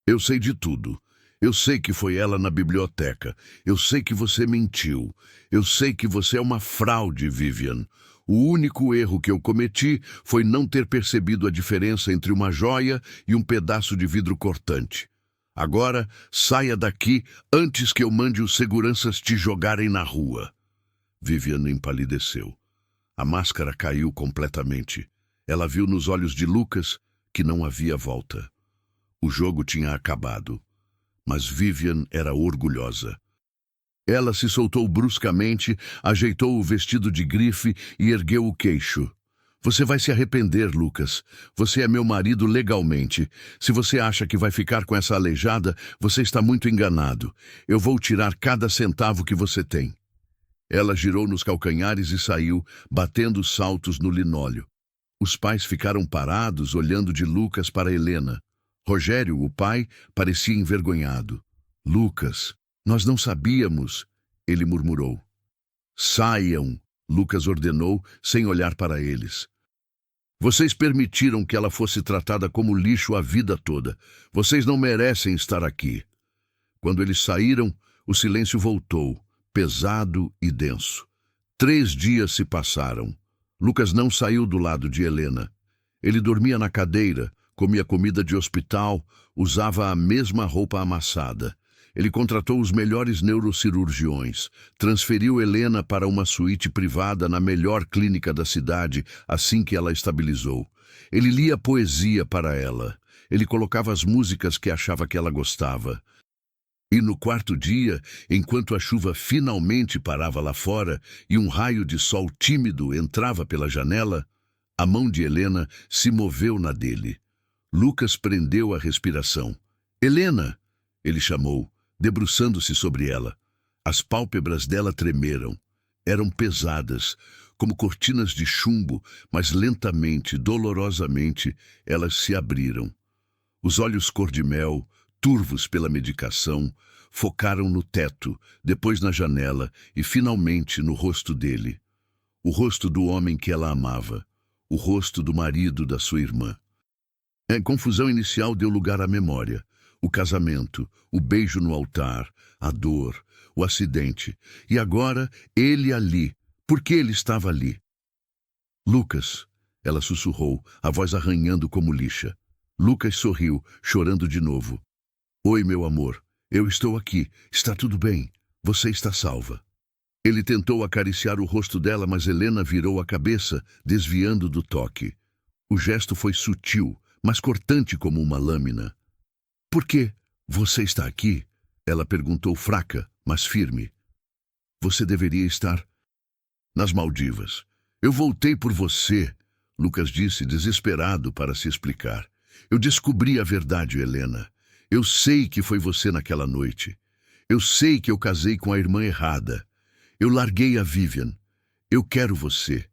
Eu sei de tudo. Eu sei que foi ela na biblioteca. Eu sei que você mentiu. Eu sei que você é uma fraude, Vivian. O único erro que eu cometi foi não ter percebido a diferença entre uma joia e um pedaço de vidro cortante. Agora, saia daqui antes que eu mande os seguranças te jogarem na rua. Vivian empalideceu. A máscara caiu completamente. Ela viu nos olhos de Lucas que não havia volta. O jogo tinha acabado. Mas Vivian era orgulhosa. Ela se soltou bruscamente, ajeitou o vestido de grife e ergueu o queixo. Você vai se arrepender, Lucas. Você é meu marido legalmente. Se você acha que vai ficar com essa aleijada, você está muito enganado. Eu vou tirar cada centavo que você tem. Ela girou nos calcanhares e saiu, batendo saltos no linóleo. Os pais ficaram parados, olhando de Lucas para Helena. Rogério, o pai, parecia envergonhado. Lucas, nós não sabíamos, ele murmurou. Saiam, Lucas ordenou, sem olhar para eles. Vocês permitiram que ela fosse tratada como lixo a vida toda. Vocês não merecem estar aqui. Quando eles saíram, o silêncio voltou, pesado e denso. 3 dias se passaram. Lucas não saiu do lado de Helena. Ele dormia na cadeira, comia comida de hospital, usava a mesma roupa amassada. Ele contratou os melhores neurocirurgiões, transferiu Helena para uma suíte privada na melhor clínica da cidade assim que ela estabilizou. Ele lia poesia para ela. Ele colocava as músicas que achava que ela gostava. E no 4º dia, enquanto a chuva finalmente parava lá fora e um raio de sol tímido entrava pela janela, a mão de Helena se moveu na dele. Lucas prendeu a respiração. Helena! Ele chamou, debruçando-se sobre ela. As pálpebras dela tremeram. Eram pesadas, como cortinas de chumbo, mas lentamente, dolorosamente, elas se abriram. Os olhos cor-de-mel, turvos pela medicação, focaram no teto, depois na janela e, finalmente, no rosto dele. O rosto do homem que ela amava. O rosto do marido da sua irmã. A confusão inicial deu lugar à memória. O casamento, o beijo no altar, a dor, o acidente. E agora, ele ali. Por que ele estava ali? Lucas, ela sussurrou, a voz arranhando como lixa. Lucas sorriu, chorando de novo. Oi, meu amor. Eu estou aqui. Está tudo bem. Você está salva. Ele tentou acariciar o rosto dela, mas Helena virou a cabeça, desviando do toque. O gesto foi sutil, mas cortante como uma lâmina. Por que você está aqui? Ela perguntou fraca, mas firme. Você deveria estar nas Maldivas. Eu voltei por você, Lucas disse, desesperado para se explicar. Eu descobri a verdade, Helena. Eu sei que foi você naquela noite. Eu sei que eu casei com a irmã errada. Eu larguei a Vivian. Eu quero você.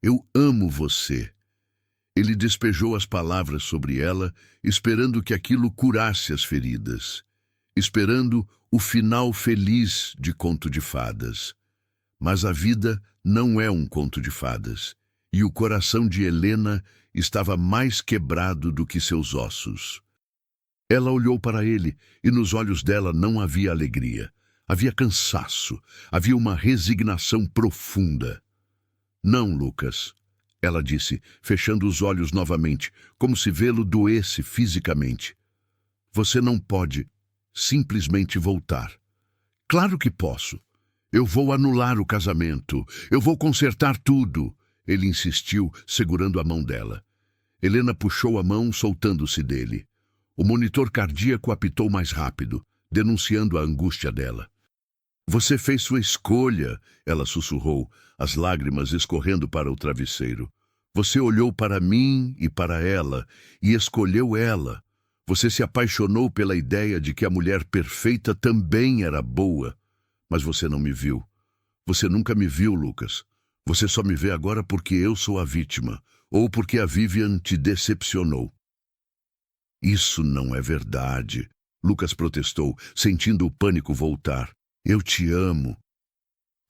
Eu amo você. Ele despejou as palavras sobre ela, esperando que aquilo curasse as feridas, esperando o final feliz de Conto de Fadas. Mas a vida não é um conto de fadas, e o coração de Helena estava mais quebrado do que seus ossos. Ela olhou para ele, e nos olhos dela não havia alegria. Havia cansaço, havia uma resignação profunda. Não, Lucas. Ela disse, fechando os olhos novamente, como se vê-lo doesse fisicamente. Você não pode simplesmente voltar. Claro que posso. Eu vou anular o casamento. Eu vou consertar tudo. Ele insistiu, segurando a mão dela. Helena puxou a mão, soltando-se dele. O monitor cardíaco apitou mais rápido, denunciando a angústia dela. Você fez sua escolha, ela sussurrou, as lágrimas escorrendo para o travesseiro. Você olhou para mim e para ela, e escolheu ela. Você se apaixonou pela ideia de que a mulher perfeita também era boa. Mas você não me viu. Você nunca me viu, Lucas. Você só me vê agora porque eu sou a vítima, ou porque a Vivian te decepcionou. Isso não é verdade, Lucas protestou, sentindo o pânico voltar. Eu te amo.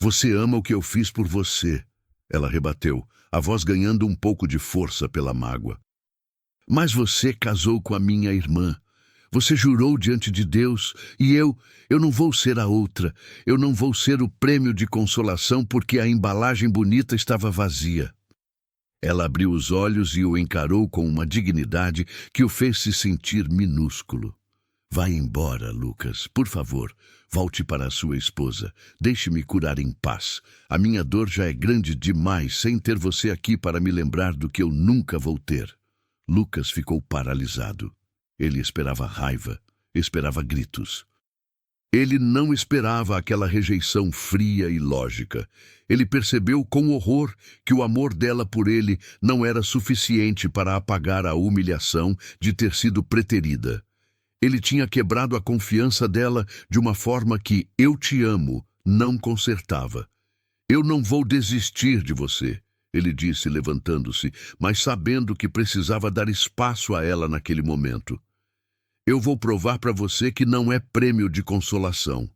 Você ama o que eu fiz por você, ela rebateu, a voz ganhando um pouco de força pela mágoa. Mas você casou com a minha irmã. Você jurou diante de Deus, e eu não vou ser a outra. Eu não vou ser o prêmio de consolação porque a embalagem bonita estava vazia. Ela abriu os olhos e o encarou com uma dignidade que o fez se sentir minúsculo. Vai embora, Lucas. Por favor, volte para a sua esposa. Deixe-me curar em paz. A minha dor já é grande demais sem ter você aqui para me lembrar do que eu nunca vou ter. Lucas ficou paralisado. Ele esperava raiva, esperava gritos. Ele não esperava aquela rejeição fria e lógica. Ele percebeu com horror que o amor dela por ele não era suficiente para apagar a humilhação de ter sido preterida. Ele tinha quebrado a confiança dela de uma forma que "eu te amo" não consertava. Eu não vou desistir de você, ele disse levantando-se, mas sabendo que precisava dar espaço a ela naquele momento. Eu vou provar para você que não é prêmio de consolação.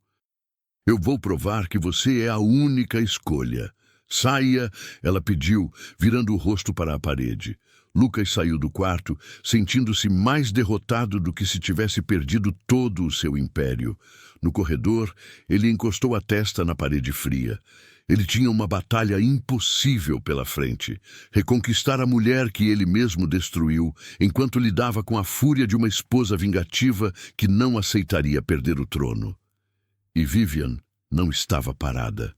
Eu vou provar que você é a única escolha. Saia, ela pediu, virando o rosto para a parede. Lucas saiu do quarto, sentindo-se mais derrotado do que se tivesse perdido todo o seu império. No corredor, ele encostou a testa na parede fria. Ele tinha uma batalha impossível pela frente. Reconquistar a mulher que ele mesmo destruiu, enquanto lidava com a fúria de uma esposa vingativa que não aceitaria perder o trono. E Vivian não estava parada.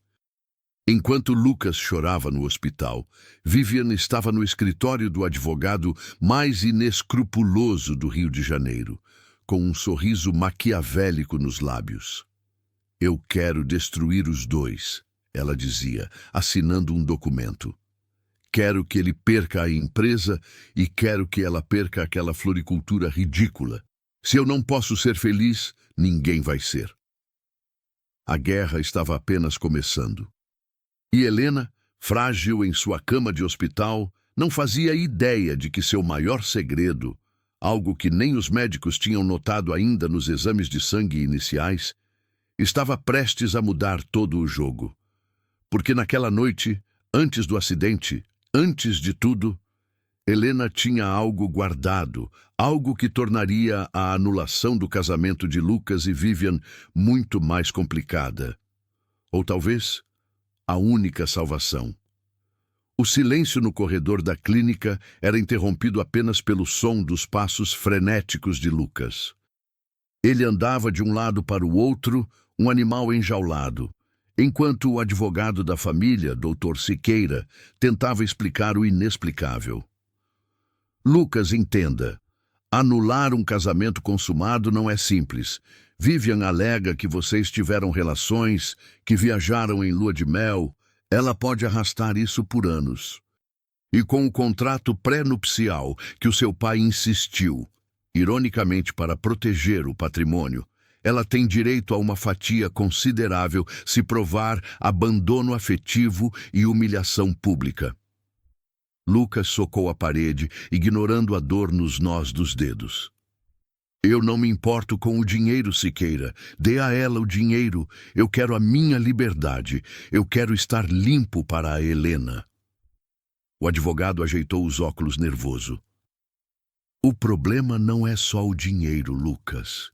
Enquanto Lucas chorava no hospital, Vivian estava no escritório do advogado mais inescrupuloso do Rio de Janeiro, com um sorriso maquiavélico nos lábios. Eu quero destruir os dois, ela dizia, assinando um documento. Quero que ele perca a empresa e quero que ela perca aquela floricultura ridícula. Se eu não posso ser feliz, ninguém vai ser. A guerra estava apenas começando. E Helena, frágil em sua cama de hospital, não fazia ideia de que seu maior segredo, algo que nem os médicos tinham notado ainda nos exames de sangue iniciais, estava prestes a mudar todo o jogo. Porque naquela noite, antes do acidente, antes de tudo, Helena tinha algo guardado, algo que tornaria a anulação do casamento de Lucas e Vivian muito mais complicada. Ou talvez a única salvação. O silêncio no corredor da clínica era interrompido apenas pelo som dos passos frenéticos de Lucas. Ele andava de um lado para o outro, um animal enjaulado, enquanto o advogado da família, Dr. Siqueira, tentava explicar o inexplicável. Lucas, entenda. Anular um casamento consumado não é simples. Vivian alega que vocês tiveram relações, que viajaram em lua de mel. Ela pode arrastar isso por anos. E com o contrato pré-nupcial que o seu pai insistiu, ironicamente para proteger o patrimônio, ela tem direito a uma fatia considerável se provar abandono afetivo e humilhação pública. Lucas socou a parede, ignorando a dor nos nós dos dedos. Eu não me importo com o dinheiro, Siqueira. Dê a ela o dinheiro. Eu quero a minha liberdade. Eu quero estar limpo para a Helena. O advogado ajeitou os óculos nervoso. O problema não é só o dinheiro, Lucas.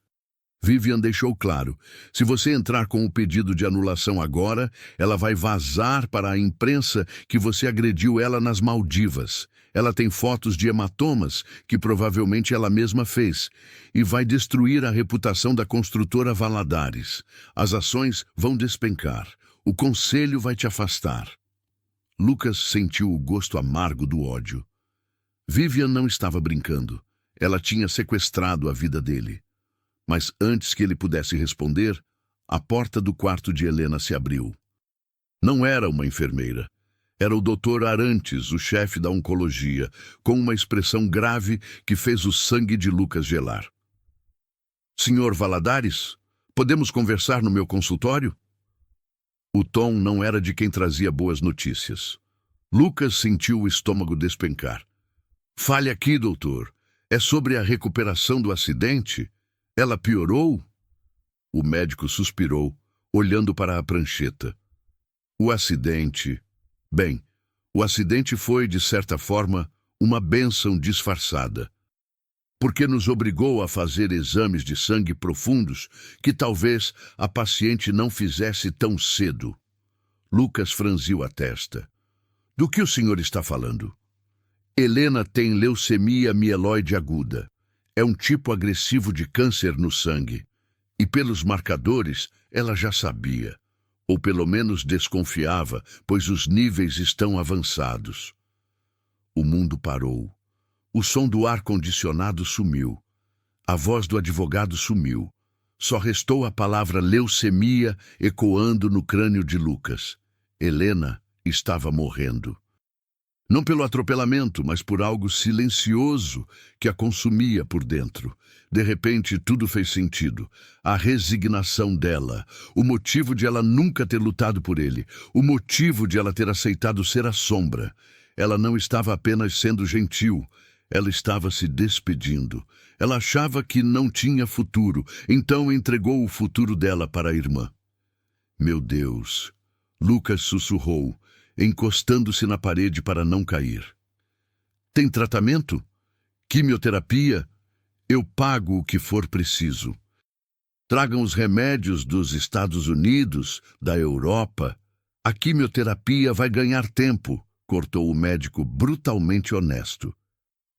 Vivian deixou claro, se você entrar com o pedido de anulação agora, ela vai vazar para a imprensa que você agrediu ela nas Maldivas. Ela tem fotos de hematomas, que provavelmente ela mesma fez, e vai destruir a reputação da construtora Valadares. As ações vão despencar. O conselho vai te afastar. Lucas sentiu o gosto amargo do ódio. Vivian não estava brincando. Ela tinha sequestrado a vida dele. Mas antes que ele pudesse responder, a porta do quarto de Helena se abriu. Não era uma enfermeira. Era o Dr. Arantes, o chefe da oncologia, com uma expressão grave que fez o sangue de Lucas gelar. Senhor Valadares, podemos conversar no meu consultório? O tom não era de quem trazia boas notícias. Lucas sentiu o estômago despencar. Fale aqui, doutor. É sobre a recuperação do acidente? Ela piorou? O médico suspirou, olhando para a prancheta. O acidente... Bem, o acidente foi, de certa forma, uma bênção disfarçada. Porque nos obrigou a fazer exames de sangue profundos que talvez a paciente não fizesse tão cedo. Lucas franziu a testa. Do que o senhor está falando? Helena tem leucemia mieloide aguda. É um tipo agressivo de câncer no sangue. E pelos marcadores, ela já sabia. Ou pelo menos desconfiava, pois os níveis estão avançados. O mundo parou. O som do ar-condicionado sumiu. A voz do advogado sumiu. Só restou a palavra leucemia ecoando no crânio de Lucas. Helena estava morrendo. Não pelo atropelamento, mas por algo silencioso que a consumia por dentro. De repente, tudo fez sentido. A resignação dela, o motivo de ela nunca ter lutado por ele, o motivo de ela ter aceitado ser a sombra. Ela não estava apenas sendo gentil, ela estava se despedindo. Ela achava que não tinha futuro, então entregou o futuro dela para a irmã. Meu Deus! Lucas sussurrou, encostando-se na parede para não cair. Tem tratamento? Quimioterapia? Eu pago o que for preciso. Tragam os remédios dos Estados Unidos, da Europa. A quimioterapia vai ganhar tempo, cortou o médico brutalmente honesto.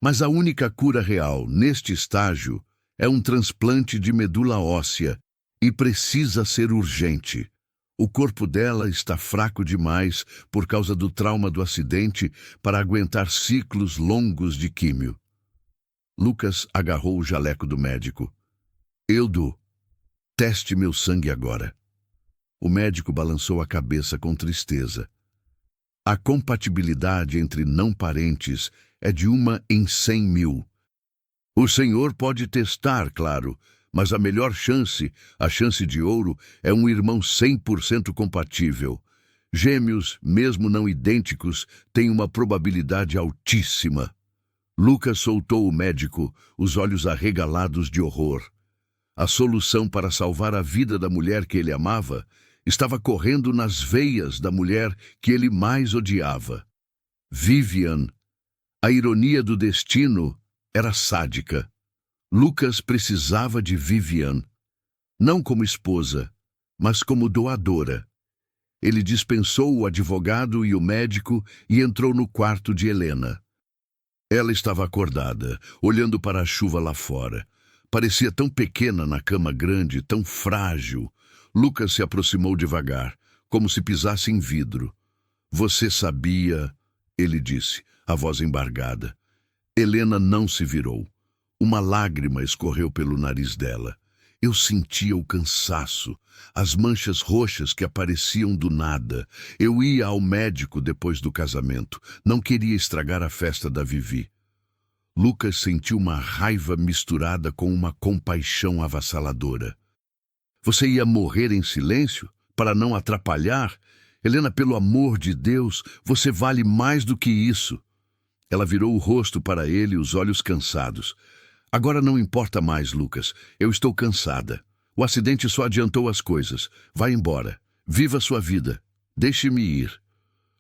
Mas a única cura real, neste estágio, é um transplante de medula óssea e precisa ser urgente. O corpo dela está fraco demais por causa do trauma do acidente para aguentar ciclos longos de químio. Lucas agarrou o jaleco do médico. Eudo, teste meu sangue agora. O médico balançou a cabeça com tristeza. A compatibilidade entre não parentes é de 1 em 100 mil. O senhor pode testar, claro, mas a melhor chance, a chance de ouro, é um irmão 100% compatível. Gêmeos, mesmo não idênticos, têm uma probabilidade altíssima. Lucas soltou o médico, os olhos arregalados de horror. A solução para salvar a vida da mulher que ele amava estava correndo nas veias da mulher que ele mais odiava. Vivian. A ironia do destino era sádica. Lucas precisava de Vivian, não como esposa, mas como doadora. Ele dispensou o advogado e o médico e entrou no quarto de Helena. Ela estava acordada, olhando para a chuva lá fora. Parecia tão pequena na cama grande, tão frágil. Lucas se aproximou devagar, como se pisasse em vidro. Você sabia, ele disse, a voz embargada. Helena não se virou. Uma lágrima escorreu pelo nariz dela. Eu sentia o cansaço, as manchas roxas que apareciam do nada. Eu ia ao médico depois do casamento. Não queria estragar a festa da Vivi. Lucas sentiu uma raiva misturada com uma compaixão avassaladora. Você ia morrer em silêncio? Para não atrapalhar? Helena, pelo amor de Deus, você vale mais do que isso. Ela virou o rosto para ele, os olhos cansados. Agora não importa mais, Lucas. Eu estou cansada. O acidente só adiantou as coisas. Vá embora. Viva sua vida. Deixe-me ir.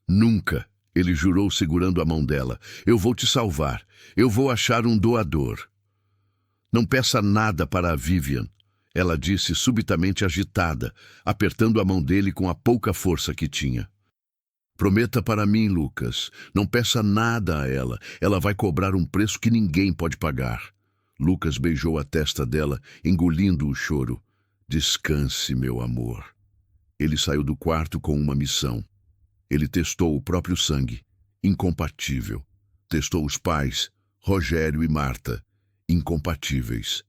Nunca, ele jurou segurando a mão dela. Eu vou te salvar. Eu vou achar um doador. Não peça nada para a Vivian, ela disse subitamente agitada, apertando a mão dele com a pouca força que tinha. Prometa para mim, Lucas. Não peça nada a ela. Ela vai cobrar um preço que ninguém pode pagar. Lucas beijou a testa dela, engolindo o choro. Descanse, meu amor. Ele saiu do quarto com uma missão. Ele testou o próprio sangue. Incompatível. Testou os pais, Rogério e Marta. incompatíveis.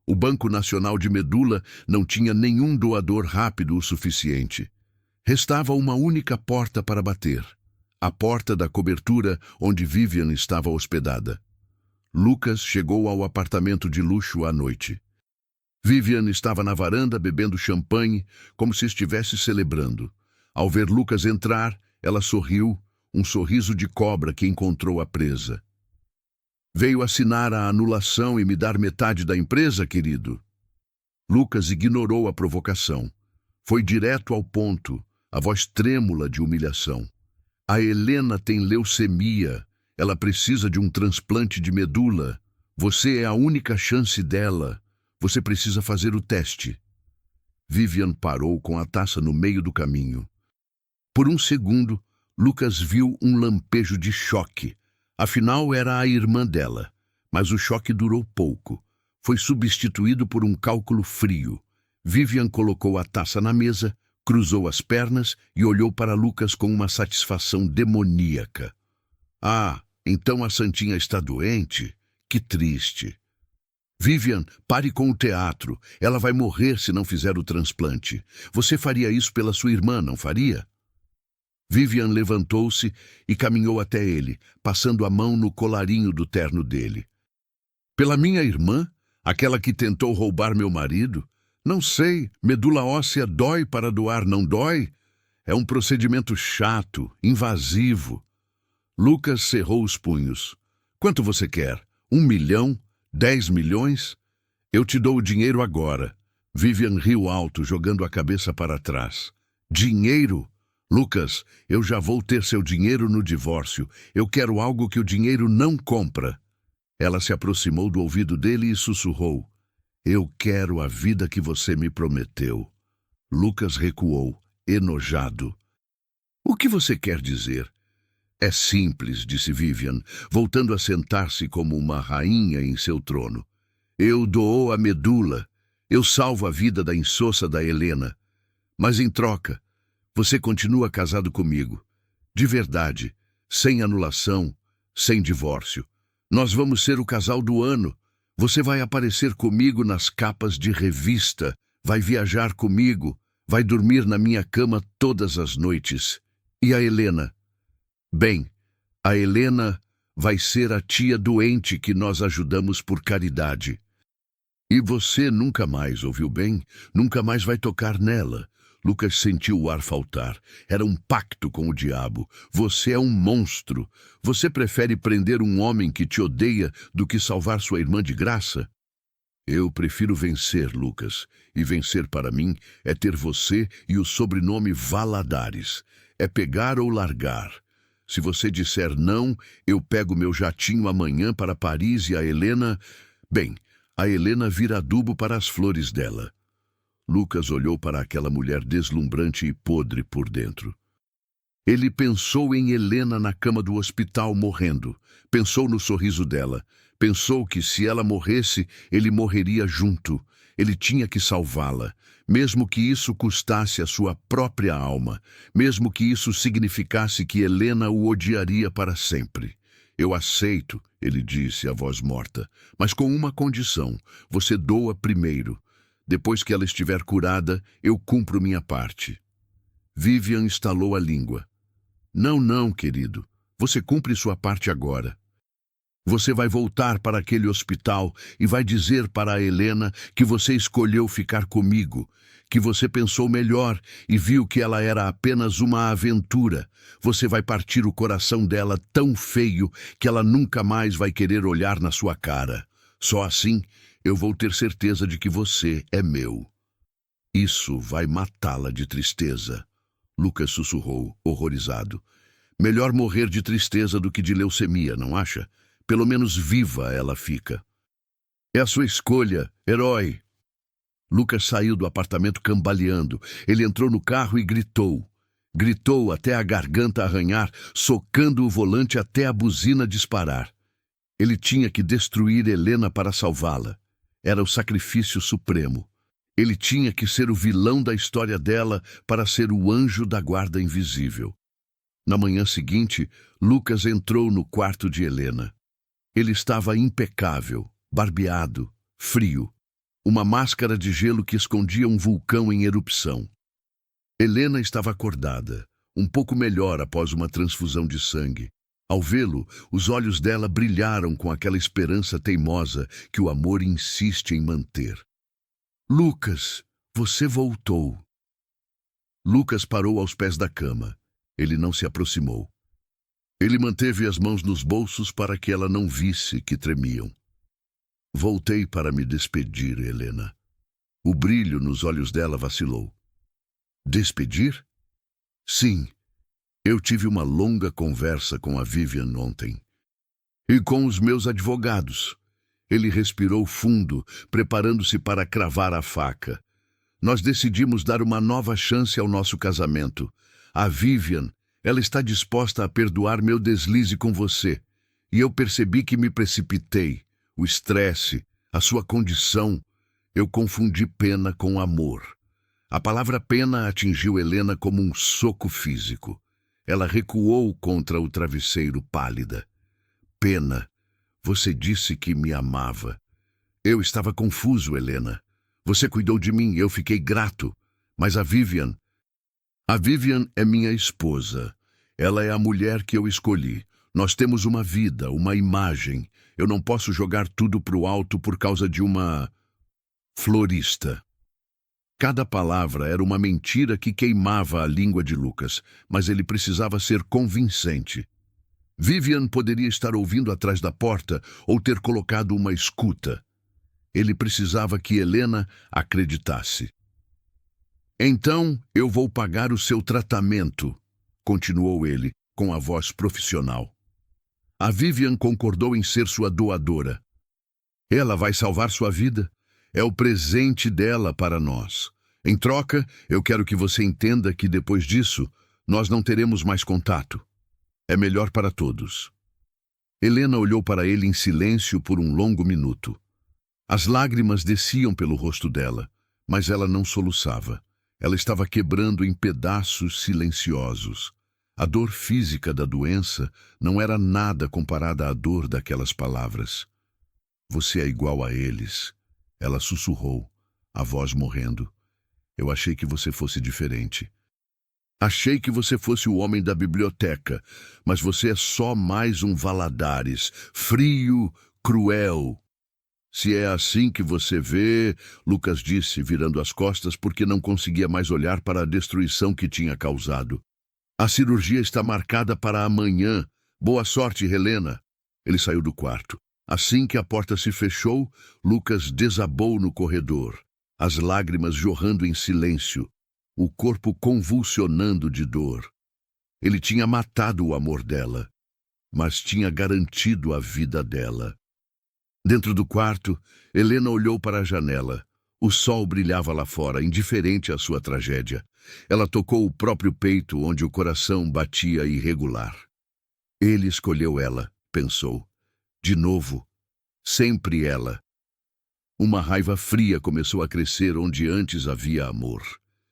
O Banco Nacional de Medula não tinha nenhum doador rápido o suficiente. Restava uma única porta para bater. A porta da cobertura onde Vivian estava hospedada. Lucas chegou ao apartamento de luxo à noite. Vivian estava na varanda bebendo champanhe, como se estivesse celebrando. Ao ver Lucas entrar, ela sorriu, um sorriso de cobra que encontrou a presa. Veio assinar a anulação e me dar metade da empresa, querido? Lucas ignorou a provocação. Foi direto ao ponto, a voz trêmula de humilhação. A Helena tem leucemia. Ela precisa de um transplante de medula. Você é a única chance dela. Você precisa fazer o teste. Vivian parou com a taça no meio do caminho. Por um segundo, Lucas viu um lampejo de choque. Afinal, era a irmã dela. Mas o choque durou pouco. Foi substituído por um cálculo frio. Vivian colocou a taça na mesa, cruzou as pernas e olhou para Lucas com uma satisfação demoníaca. Ah, então a Santinha está doente? Que triste. Vivian, pare com o teatro. Ela vai morrer se não fizer o transplante. Você faria isso pela sua irmã, não faria? Vivian levantou-se e caminhou até ele, passando a mão no colarinho do terno dele. Pela minha irmã? Aquela que tentou roubar meu marido? Não sei, medula óssea dói para doar, não dói? É um procedimento chato, invasivo. Lucas cerrou os punhos. Quanto você quer? 1 milhão? 10 milhões? Eu te dou o dinheiro agora. Vivian riu alto, jogando a cabeça para trás. Dinheiro? Lucas, eu já vou ter seu dinheiro no divórcio. Eu quero algo que o dinheiro não compra. Ela se aproximou do ouvido dele e sussurrou. Eu quero a vida que você me prometeu. Lucas recuou, enojado. O que você quer dizer? É simples, disse Vivian, voltando a sentar-se como uma rainha em seu trono. Eu dou a medula. Eu salvo a vida da insossa da Helena. Mas em troca, você continua casado comigo. De verdade, sem anulação, sem divórcio. Nós vamos ser o casal do ano. Você vai aparecer comigo nas capas de revista, vai viajar comigo, vai dormir na minha cama todas as noites. E a Helena? Bem, a Helena vai ser a tia doente que nós ajudamos por caridade. E você nunca mais, ouviu bem? Nunca mais vai tocar nela. Lucas sentiu o ar faltar. Era um pacto com o diabo. Você é um monstro. Você prefere prender um homem que te odeia do que salvar sua irmã de graça? Eu prefiro vencer, Lucas. E vencer para mim é ter você e o sobrenome Valadares. É pegar ou largar. Se você disser não, eu pego meu jatinho amanhã para Paris e a Helena... Bem, a Helena vira adubo para as flores dela. Lucas olhou para aquela mulher deslumbrante e podre por dentro. Ele pensou em Helena na cama do hospital morrendo. Pensou no sorriso dela. Pensou que se ela morresse, ele morreria junto. Ele tinha que salvá-la, mesmo que isso custasse a sua própria alma, mesmo que isso significasse que Helena o odiaria para sempre. Eu aceito, ele disse, a voz morta, mas com uma condição. Você doa primeiro. Depois que ela estiver curada, eu cumpro minha parte. Vivian estalou a língua. Não, não, querido. Você cumpre sua parte agora. Você vai voltar para aquele hospital e vai dizer para a Helena que você escolheu ficar comigo, que você pensou melhor e viu que ela era apenas uma aventura. Você vai partir o coração dela tão feio que ela nunca mais vai querer olhar na sua cara. Só assim eu vou ter certeza de que você é meu. Isso vai matá-la de tristeza. Lucas sussurrou, horrorizado. Melhor morrer de tristeza do que de leucemia, não acha? Pelo menos viva ela fica. É a sua escolha, herói. Lucas saiu do apartamento cambaleando. Ele entrou no carro e gritou. Gritou até a garganta arranhar, socando o volante até a buzina disparar. Ele tinha que destruir Helena para salvá-la. Era o sacrifício supremo. Ele tinha que ser o vilão da história dela para ser o anjo da guarda invisível. Na manhã seguinte, Lucas entrou no quarto de Helena. Ele estava impecável, barbeado, frio, uma máscara de gelo que escondia um vulcão em erupção. Helena estava acordada, um pouco melhor após uma transfusão de sangue. Ao vê-lo, os olhos dela brilharam com aquela esperança teimosa que o amor insiste em manter. Lucas, você voltou. Lucas parou aos pés da cama. Ele não se aproximou. Ele manteve as mãos nos bolsos para que ela não visse que tremiam. Voltei para me despedir, Helena. O brilho nos olhos dela vacilou. Despedir? Sim. Eu tive uma longa conversa com a Vivian ontem. E com os meus advogados. Ele respirou fundo, preparando-se para cravar a faca. Nós decidimos dar uma nova chance ao nosso casamento. A Vivian, ela está disposta a perdoar meu deslize com você. E eu percebi que me precipitei. O estresse, a sua condição. Eu confundi pena com amor. A palavra pena atingiu Helena como um soco físico. Ela recuou contra o travesseiro pálida. Pena, você disse que me amava. Eu estava confuso, Helena. Você cuidou de mim, eu fiquei grato. Mas a Vivian é minha esposa. Ela é a mulher que eu escolhi. Nós temos uma vida, uma imagem. Eu não posso jogar tudo pro alto por causa de uma florista. Cada palavra era uma mentira que queimava a língua de Lucas, mas ele precisava ser convincente. Vivian poderia estar ouvindo atrás da porta ou ter colocado uma escuta. Ele precisava que Helena acreditasse. Então eu vou pagar o seu tratamento, continuou ele, com a voz profissional. A Vivian concordou em ser sua doadora. Ela vai salvar sua vida. É o presente dela para nós. Em troca, eu quero que você entenda que depois disso, nós não teremos mais contato. É melhor para todos. Helena olhou para ele em silêncio por um longo minuto. As lágrimas desciam pelo rosto dela, mas ela não soluçava. Ela estava quebrando em pedaços silenciosos. A dor física da doença não era nada comparada à dor daquelas palavras. Você é igual a eles. Ela sussurrou, a voz morrendo. Eu achei que você fosse diferente. Achei que você fosse o homem da biblioteca, mas você é só mais um Valadares, frio, cruel. Se é assim que você vê, Lucas disse, virando as costas porque não conseguia mais olhar para a destruição que tinha causado. A cirurgia está marcada para amanhã. Boa sorte, Helena. Ele saiu do quarto. Assim que a porta se fechou, Lucas desabou no corredor, as lágrimas jorrando em silêncio, o corpo convulsionando de dor. Ele tinha matado o amor dela, mas tinha garantido a vida dela. Dentro do quarto, Helena olhou para a janela. O sol brilhava lá fora, indiferente à sua tragédia. Ela tocou o próprio peito, onde o coração batia irregular. Ele escolheu ela, pensou. De novo, sempre ela. Uma raiva fria começou a crescer onde antes havia amor.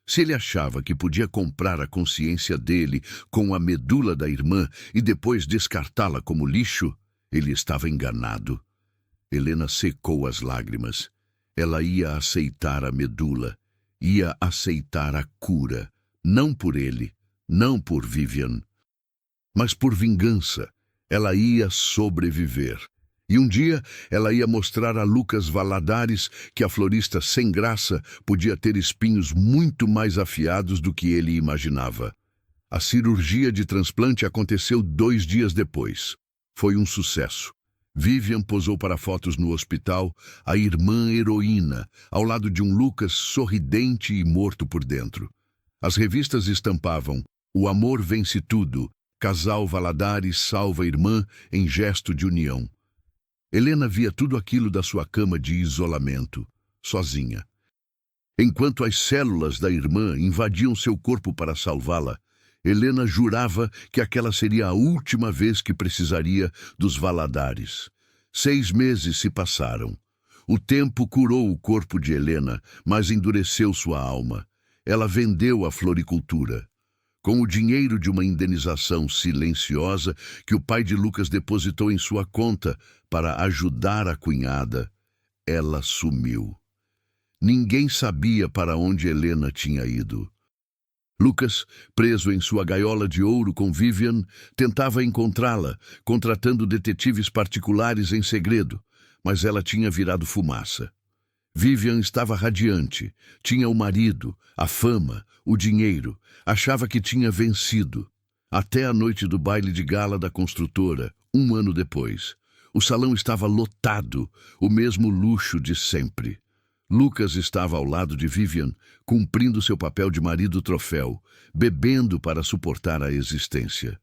Se ele achava que podia comprar a consciência dele com a medula da irmã e depois descartá-la como lixo, ele estava enganado. Helena secou as lágrimas. Ela ia aceitar a medula, ia aceitar a cura, não por ele, não por Vivian, mas por vingança. Ela ia sobreviver. E um dia ela ia mostrar a Lucas Valadares que a florista sem graça podia ter espinhos muito mais afiados do que ele imaginava. A cirurgia de transplante aconteceu 2 dias depois. Foi um sucesso. Vivian posou para fotos no hospital, a irmã heroína, ao lado de um Lucas sorridente e morto por dentro. As revistas estampavam: "O amor vence tudo. Casal Valadares salva a irmã em gesto de união." Helena via tudo aquilo da sua cama de isolamento, sozinha. Enquanto as células da irmã invadiam seu corpo para salvá-la, Helena jurava que aquela seria a última vez que precisaria dos Valadares. 6 meses se passaram. O tempo curou o corpo de Helena, mas endureceu sua alma. Ela vendeu a floricultura. Com o dinheiro de uma indenização silenciosa que o pai de Lucas depositou em sua conta para ajudar a cunhada, ela sumiu. Ninguém sabia para onde Helena tinha ido. Lucas, preso em sua gaiola de ouro com Vivian, tentava encontrá-la, contratando detetives particulares em segredo, mas ela tinha virado fumaça. Vivian estava radiante, tinha o marido, a fama, o dinheiro, achava que tinha vencido. Até a noite do baile de gala da construtora, 1 ano depois. O salão estava lotado, o mesmo luxo de sempre. Lucas estava ao lado de Vivian, cumprindo seu papel de marido troféu, bebendo para suportar a existência.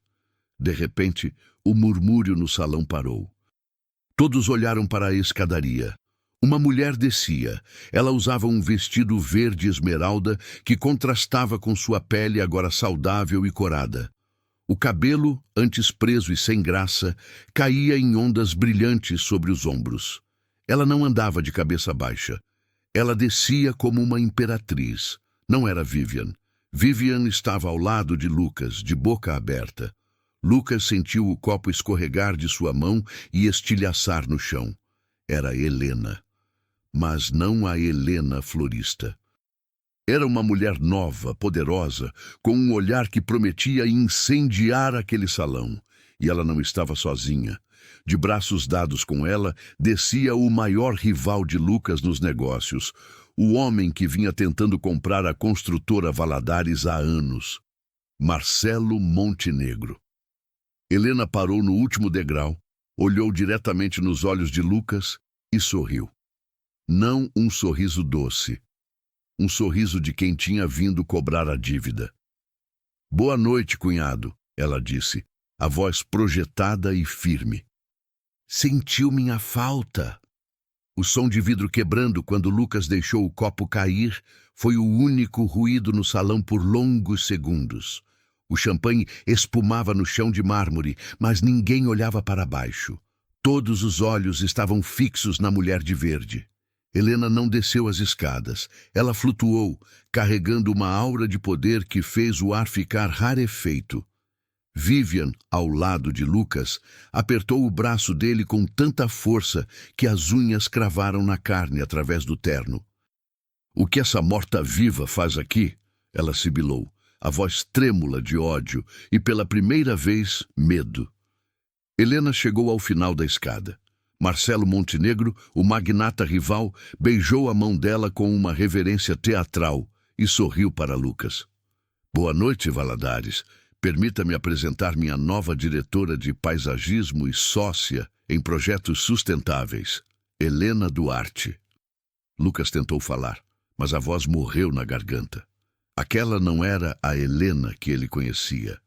De repente, o murmúrio no salão parou. Todos olharam para a escadaria. Uma mulher descia. Ela usava um vestido verde esmeralda que contrastava com sua pele agora saudável e corada. O cabelo, antes preso e sem graça, caía em ondas brilhantes sobre os ombros. Ela não andava de cabeça baixa. Ela descia como uma imperatriz. Não era Vivian. Vivian estava ao lado de Lucas, de boca aberta. Lucas sentiu o copo escorregar de sua mão e estilhaçar no chão. Era Helena. Mas não a Helena florista. Era uma mulher nova, poderosa, com um olhar que prometia incendiar aquele salão. E ela não estava sozinha. De braços dados com ela, descia o maior rival de Lucas nos negócios, o homem que vinha tentando comprar a construtora Valadares há anos, Marcelo Montenegro. Helena parou no último degrau, olhou diretamente nos olhos de Lucas e sorriu. Não um sorriso doce, um sorriso de quem tinha vindo cobrar a dívida. "Boa noite, cunhado", ela disse, a voz projetada e firme. "Sentiu minha falta?" O som de vidro quebrando quando Lucas deixou o copo cair foi o único ruído no salão por longos segundos. O champanhe espumava no chão de mármore, mas ninguém olhava para baixo. Todos os olhos estavam fixos na mulher de verde. Helena não desceu as escadas. Ela flutuou, carregando uma aura de poder que fez o ar ficar rarefeito. Vivian, ao lado de Lucas, apertou o braço dele com tanta força que as unhas cravaram na carne através do terno. "O que essa morta-viva faz aqui?" ela sibilou, a voz trêmula de ódio e, pela primeira vez, medo. Helena chegou ao final da escada. Marcelo Montenegro, o magnata rival, beijou a mão dela com uma reverência teatral e sorriu para Lucas. "Boa noite, Valadares. Permita-me apresentar minha nova diretora de paisagismo e sócia em projetos sustentáveis, Helena Duarte." Lucas tentou falar, mas a voz morreu na garganta. Aquela não era a Helena que ele conhecia.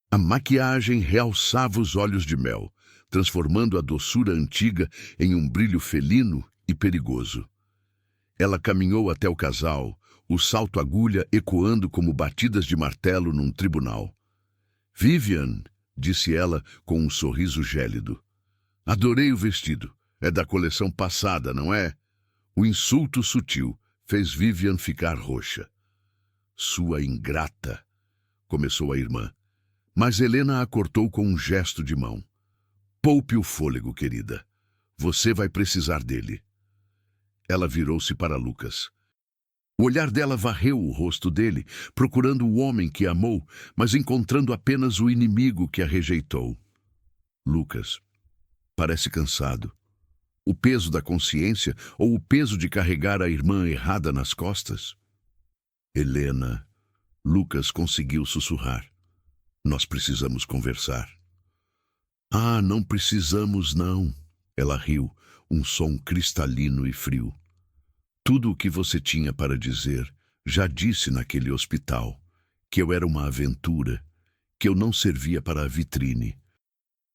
A maquiagem realçava os olhos de mel, transformando a doçura antiga em um brilho felino e perigoso. Ela caminhou até o casal, o salto-agulha ecoando como batidas de martelo num tribunal. "Vivian", disse ela com um sorriso gélido. "Adorei o vestido. É da coleção passada, não é?" O insulto sutil fez Vivian ficar roxa. "Sua ingrata", começou a irmã. Mas Helena a cortou com um gesto de mão. "Poupe o fôlego, querida. Você vai precisar dele." Ela virou-se para Lucas. O olhar dela varreu o rosto dele, procurando o homem que amou, mas encontrando apenas o inimigo que a rejeitou. "Lucas, parece cansado. O peso da consciência ou o peso de carregar a irmã errada nas costas?" "Helena", Lucas conseguiu sussurrar. "Nós precisamos conversar." "Ah, não precisamos, não." Ela riu, um som cristalino e frio. "Tudo o que você tinha para dizer, já disse naquele hospital. Que eu era uma aventura, que eu não servia para a vitrine."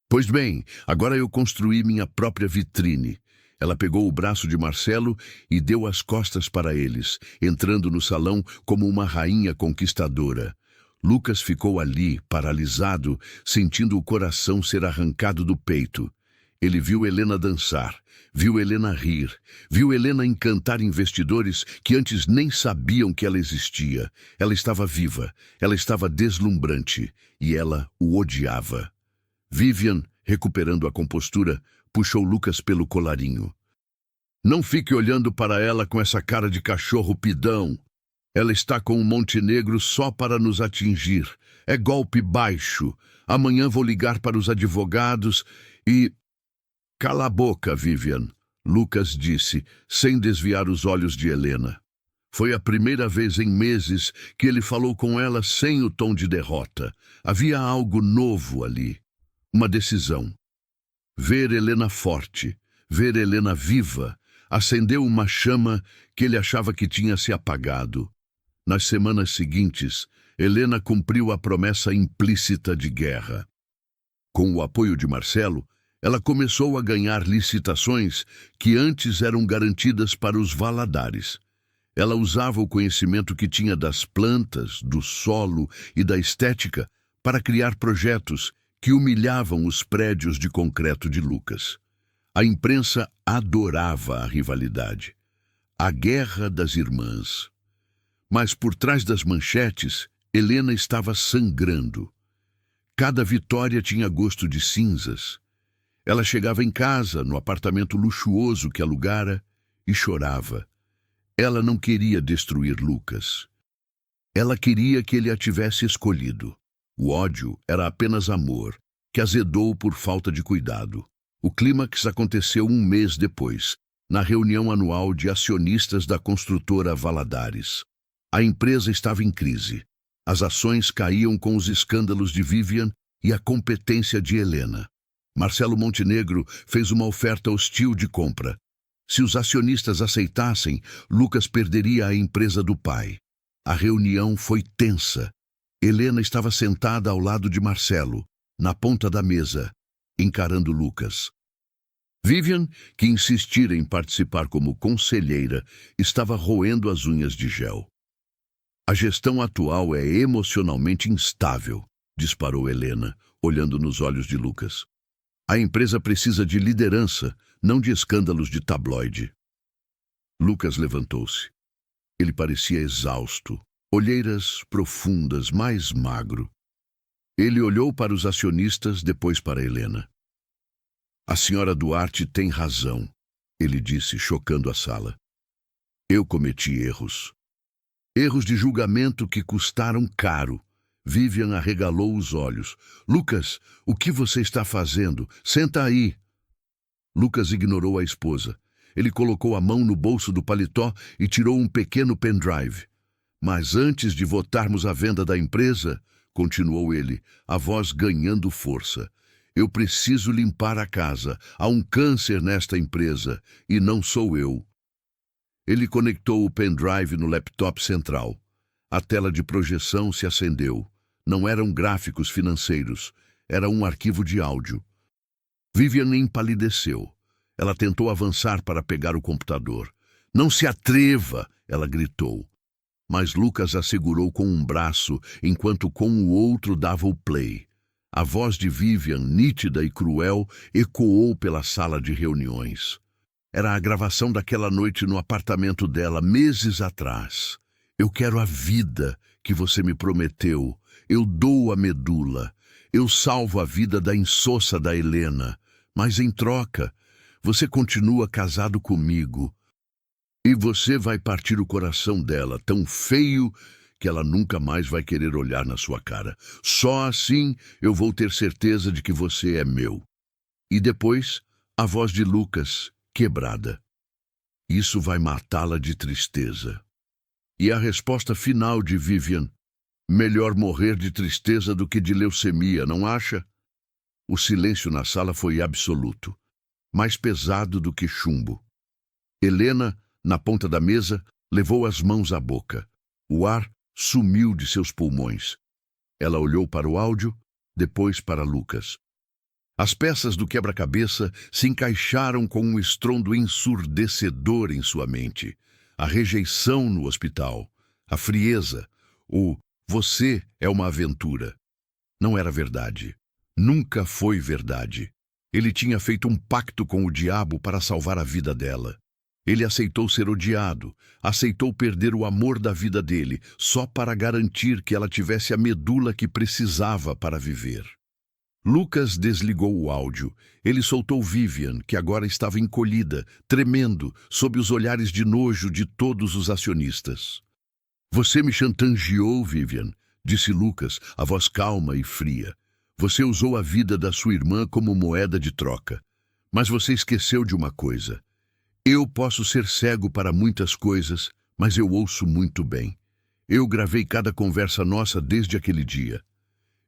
"Pois bem, agora eu construí minha própria vitrine." Ela pegou o braço de Marcelo e deu as costas para eles, entrando no salão como uma rainha conquistadora. Lucas ficou ali, paralisado, sentindo o coração ser arrancado do peito. Ele viu Helena dançar, viu Helena rir, viu Helena encantar investidores que antes nem sabiam que ela existia. Ela estava viva, ela estava deslumbrante e ela o odiava. Vivian, recuperando a compostura, puxou Lucas pelo colarinho. Não fique olhando para ela com essa cara de cachorro pidão. Ela está com o Montenegro só para nos atingir. É golpe baixo. Amanhã vou ligar para os advogados e... Cala a boca, Vivian, Lucas disse, sem desviar os olhos de Helena. Foi a primeira vez em meses que ele falou com ela sem o tom de derrota. Havia algo novo ali. Uma decisão. Ver Helena forte, ver Helena viva, acendeu uma chama que ele achava que tinha se apagado. Nas semanas seguintes, Helena cumpriu a promessa implícita de guerra. Com o apoio de Marcelo, ela começou a ganhar licitações que antes eram garantidas para os Valadares. Ela usava o conhecimento que tinha das plantas, do solo e da estética para criar projetos que humilhavam os prédios de concreto de Lucas. A imprensa adorava a rivalidade. A guerra das irmãs. Mas por trás das manchetes, Helena estava sangrando. Cada vitória tinha gosto de cinzas. Ela chegava em casa, no apartamento luxuoso que alugara, e chorava. Ela não queria destruir Lucas. Ela queria que ele a tivesse escolhido. O ódio era apenas amor, que azedou por falta de cuidado. O clímax aconteceu um mês depois, na reunião anual de acionistas da construtora Valadares. A empresa estava em crise. As ações caíam com os escândalos de Vivian e a competência de Helena. Marcelo Montenegro fez uma oferta hostil de compra. Se os acionistas aceitassem, Lucas perderia a empresa do pai. A reunião foi tensa. Helena estava sentada ao lado de Marcelo, na ponta da mesa, encarando Lucas. Vivian, que insistira em participar como conselheira, estava roendo as unhas de gel. A gestão atual é emocionalmente instável, disparou Helena, olhando nos olhos de Lucas. A empresa precisa de liderança, não de escândalos de tabloide. Lucas levantou-se. Ele parecia exausto, olheiras profundas, mais magro. Ele olhou para os acionistas, depois para Helena. A senhora Duarte tem razão, ele disse, chocando a sala. Eu cometi erros. Erros de julgamento que custaram caro. Vivian arregalou os olhos. Lucas, o que você está fazendo? Senta aí. Lucas ignorou a esposa. Ele colocou a mão no bolso do paletó e tirou um pequeno pendrive. Mas antes de votarmos a venda da empresa, continuou ele, a voz ganhando força, eu preciso limpar a casa. Há um câncer nesta empresa e não sou eu. Ele conectou o pendrive no laptop central. A tela de projeção se acendeu. Não eram gráficos financeiros, era um arquivo de áudio. Vivian empalideceu. Ela tentou avançar para pegar o computador. Não se atreva, ela gritou. Mas Lucas a segurou com um braço, enquanto com o outro dava o play. A voz de Vivian, nítida e cruel, ecoou pela sala de reuniões. Era a gravação daquela noite no apartamento dela, meses atrás. Eu quero a vida que você me prometeu. Eu dou a medula. Eu salvo a vida da insossa da Helena. Mas em troca, você continua casado comigo. E você vai partir o coração dela, tão feio que ela nunca mais vai querer olhar na sua cara. Só assim eu vou ter certeza de que você é meu. E depois, a voz de Lucas, quebrada. Isso vai matá-la de tristeza. E a resposta final de Vivian, melhor morrer de tristeza do que de leucemia, não acha? O silêncio na sala foi absoluto, mais pesado do que chumbo. Helena, na ponta da mesa, levou as mãos à boca. O ar sumiu de seus pulmões. Ela olhou para o áudio, depois para Lucas. As peças do quebra-cabeça se encaixaram com um estrondo ensurdecedor em sua mente. A rejeição no hospital, a frieza, o "você é uma aventura". Não era verdade. Nunca foi verdade. Ele tinha feito um pacto com o diabo para salvar a vida dela. Ele aceitou ser odiado, aceitou perder o amor da vida dele, só para garantir que ela tivesse a medula que precisava para viver. Lucas desligou o áudio. Ele soltou Vivian, que agora estava encolhida, tremendo, sob os olhares de nojo de todos os acionistas. Você me chantageou, Vivian, disse Lucas, a voz calma e fria. Você usou a vida da sua irmã como moeda de troca. Mas você esqueceu de uma coisa. Eu posso ser cego para muitas coisas, mas eu ouço muito bem. Eu gravei cada conversa nossa desde aquele dia.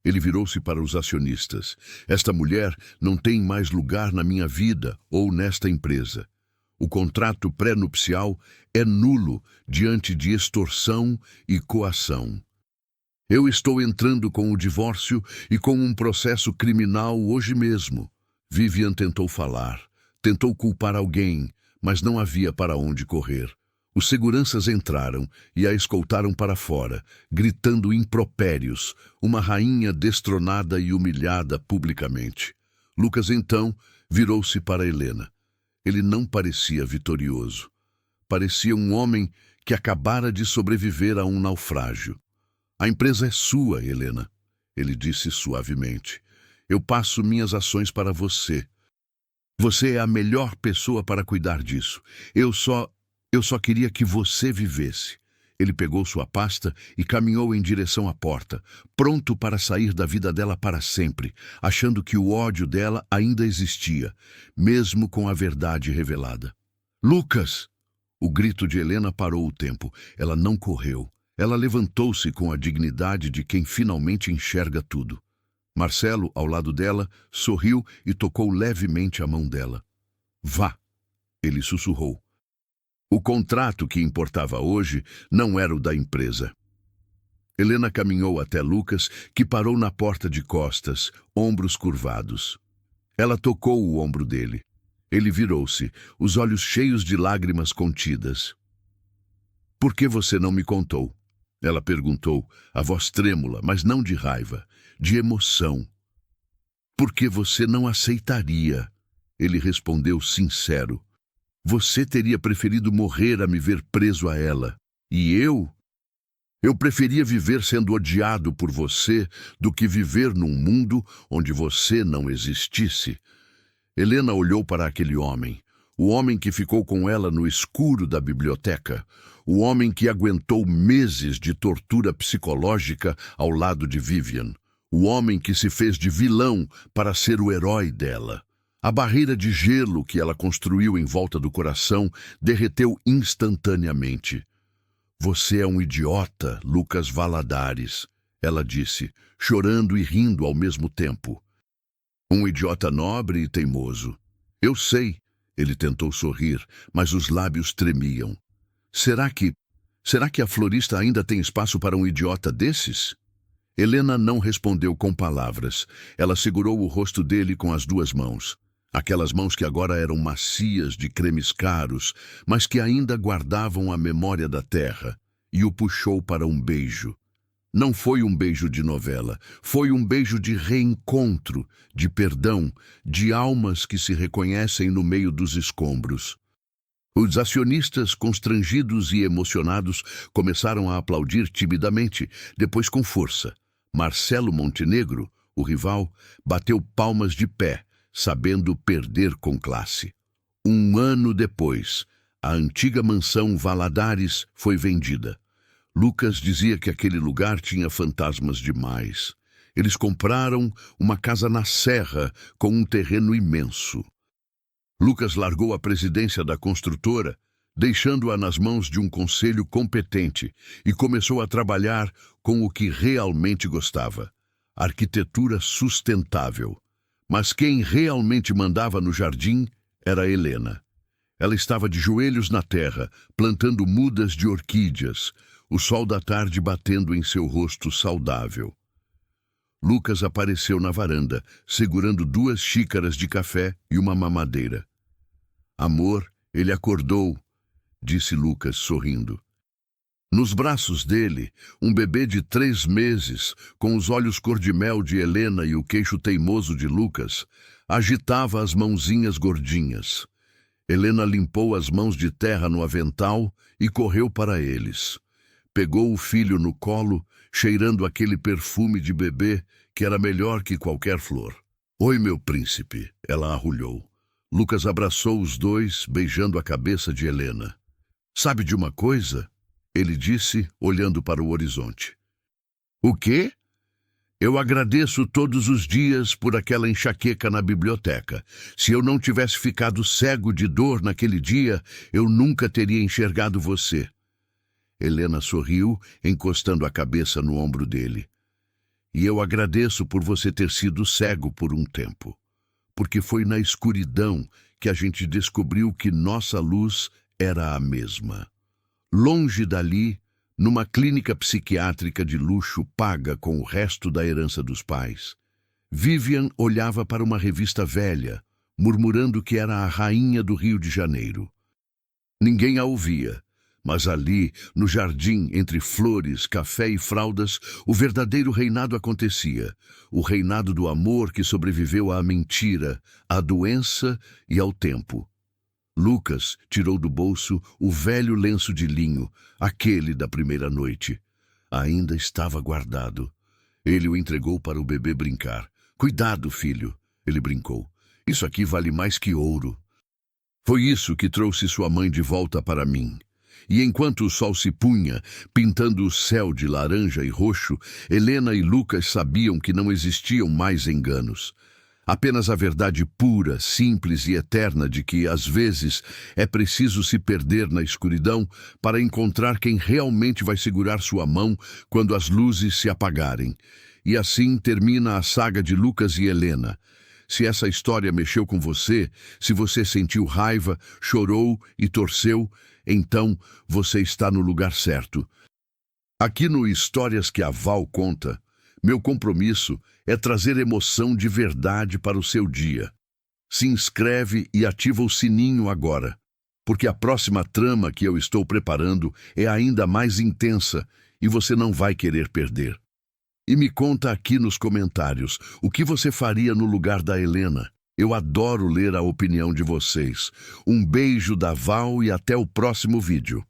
Ele virou-se para os acionistas. Esta mulher não tem mais lugar na minha vida ou nesta empresa. O contrato pré-nupcial é nulo diante de extorsão e coação. Eu estou entrando com o divórcio e com um processo criminal hoje mesmo. Vivian tentou falar, tentou culpar alguém, mas não havia para onde correr. Os seguranças entraram e a escoltaram para fora, gritando impropérios, uma rainha destronada e humilhada publicamente. Lucas, então, virou-se para Helena. Ele não parecia vitorioso. Parecia um homem que acabara de sobreviver a um naufrágio. A empresa é sua, Helena, ele disse suavemente. Eu passo minhas ações para você. Você é a melhor pessoa para cuidar disso. Eu só queria que você vivesse. Ele pegou sua pasta e caminhou em direção à porta, pronto para sair da vida dela para sempre, achando que o ódio dela ainda existia, mesmo com a verdade revelada. Lucas! O grito de Helena parou o tempo. Ela não correu. Ela levantou-se com a dignidade de quem finalmente enxerga tudo. Marcelo, ao lado dela, sorriu e tocou levemente a mão dela. Vá, ele sussurrou. O contrato que importava hoje não era o da empresa. Helena caminhou até Lucas, que parou na porta de costas, ombros curvados. Ela tocou o ombro dele. Ele virou-se, os olhos cheios de lágrimas contidas. Por que você não me contou? Ela perguntou, a voz trêmula, mas não de raiva, de emoção. Por que você não aceitaria? Ele respondeu sincero. Você teria preferido morrer a me ver preso a ela. E eu? Eu preferia viver sendo odiado por você do que viver num mundo onde você não existisse. Helena olhou para aquele homem, o homem que ficou com ela no escuro da biblioteca, o homem que aguentou meses de tortura psicológica ao lado de Vivian, o homem que se fez de vilão para ser o herói dela. A barreira de gelo que ela construiu em volta do coração derreteu instantaneamente. Você é um idiota, Lucas Valadares, ela disse, chorando e rindo ao mesmo tempo. Um idiota nobre e teimoso. Eu sei, ele tentou sorrir, mas os lábios tremiam. Será que a florista ainda tem espaço para um idiota desses? Helena não respondeu com palavras. Ela segurou o rosto dele com as duas mãos. Aquelas mãos que agora eram macias de cremes caros, mas que ainda guardavam a memória da terra, e o puxou para um beijo. Não foi um beijo de novela, foi um beijo de reencontro, de perdão, de almas que se reconhecem no meio dos escombros. Os acionistas, constrangidos e emocionados, começaram a aplaudir timidamente, depois com força. Marcelo Montenegro, o rival, bateu palmas de pé, sabendo perder com classe. 1 ano depois, a antiga mansão Valadares foi vendida. Lucas dizia que aquele lugar tinha fantasmas demais. Eles compraram uma casa na serra com um terreno imenso. Lucas largou a presidência da construtora, deixando-a nas mãos de um conselho competente, e começou a trabalhar com o que realmente gostava: arquitetura sustentável. Mas quem realmente mandava no jardim era Helena. Ela estava de joelhos na terra, plantando mudas de orquídeas, o sol da tarde batendo em seu rosto saudável. Lucas apareceu na varanda, segurando 2 xícaras de café e uma mamadeira. Amor, ele acordou, disse Lucas, sorrindo. Nos braços dele, um bebê de 3 meses, com os olhos cor-de-mel de Helena e o queixo teimoso de Lucas, Agitava as mãozinhas gordinhas. Helena limpou as mãos de terra no avental e correu para eles. Pegou o filho no colo, cheirando aquele perfume de bebê que era melhor que qualquer flor. Oi, meu príncipe, ela arrulhou. Lucas abraçou os dois, beijando a cabeça de Helena. Sabe de uma coisa? Ele disse, olhando para o horizonte. O quê? Eu agradeço todos os dias por aquela enxaqueca na biblioteca. Se eu não tivesse ficado cego de dor naquele dia, eu nunca teria enxergado você. Helena sorriu, encostando a cabeça no ombro dele. E eu agradeço por você ter sido cego por um tempo. Porque foi na escuridão que a gente descobriu que nossa luz era a mesma. Longe dali, numa clínica psiquiátrica de luxo paga com o resto da herança dos pais, Vivian olhava para uma revista velha, murmurando que era a rainha do Rio de Janeiro. Ninguém a ouvia, mas ali, no jardim, entre flores, café e fraldas, o verdadeiro reinado acontecia, o reinado do amor que sobreviveu à mentira, à doença e ao tempo. Lucas tirou do bolso o velho lenço de linho, aquele da primeira noite. Ainda estava guardado. Ele o entregou para o bebê brincar. Cuidado, filho, ele brincou. Isso aqui vale mais que ouro. Foi isso que trouxe sua mãe de volta para mim. E enquanto o sol se punha, pintando o céu de laranja e roxo, Helena e Lucas sabiam que não existiam mais enganos. Apenas a verdade pura, simples e eterna de que, às vezes, é preciso se perder na escuridão para encontrar quem realmente vai segurar sua mão quando as luzes se apagarem. E assim termina a saga de Lucas e Helena. Se essa história mexeu com você, se você sentiu raiva, chorou e torceu, então você está no lugar certo. Aqui no Histórias que a Val Conta, meu compromisso é trazer emoção de verdade para o seu dia. Se inscreve e ativa o sininho agora, porque a próxima trama que eu estou preparando é ainda mais intensa e você não vai querer perder. E me conta aqui nos comentários o que você faria no lugar da Helena. Eu adoro ler a opinião de vocês. Um beijo da Val e até o próximo vídeo.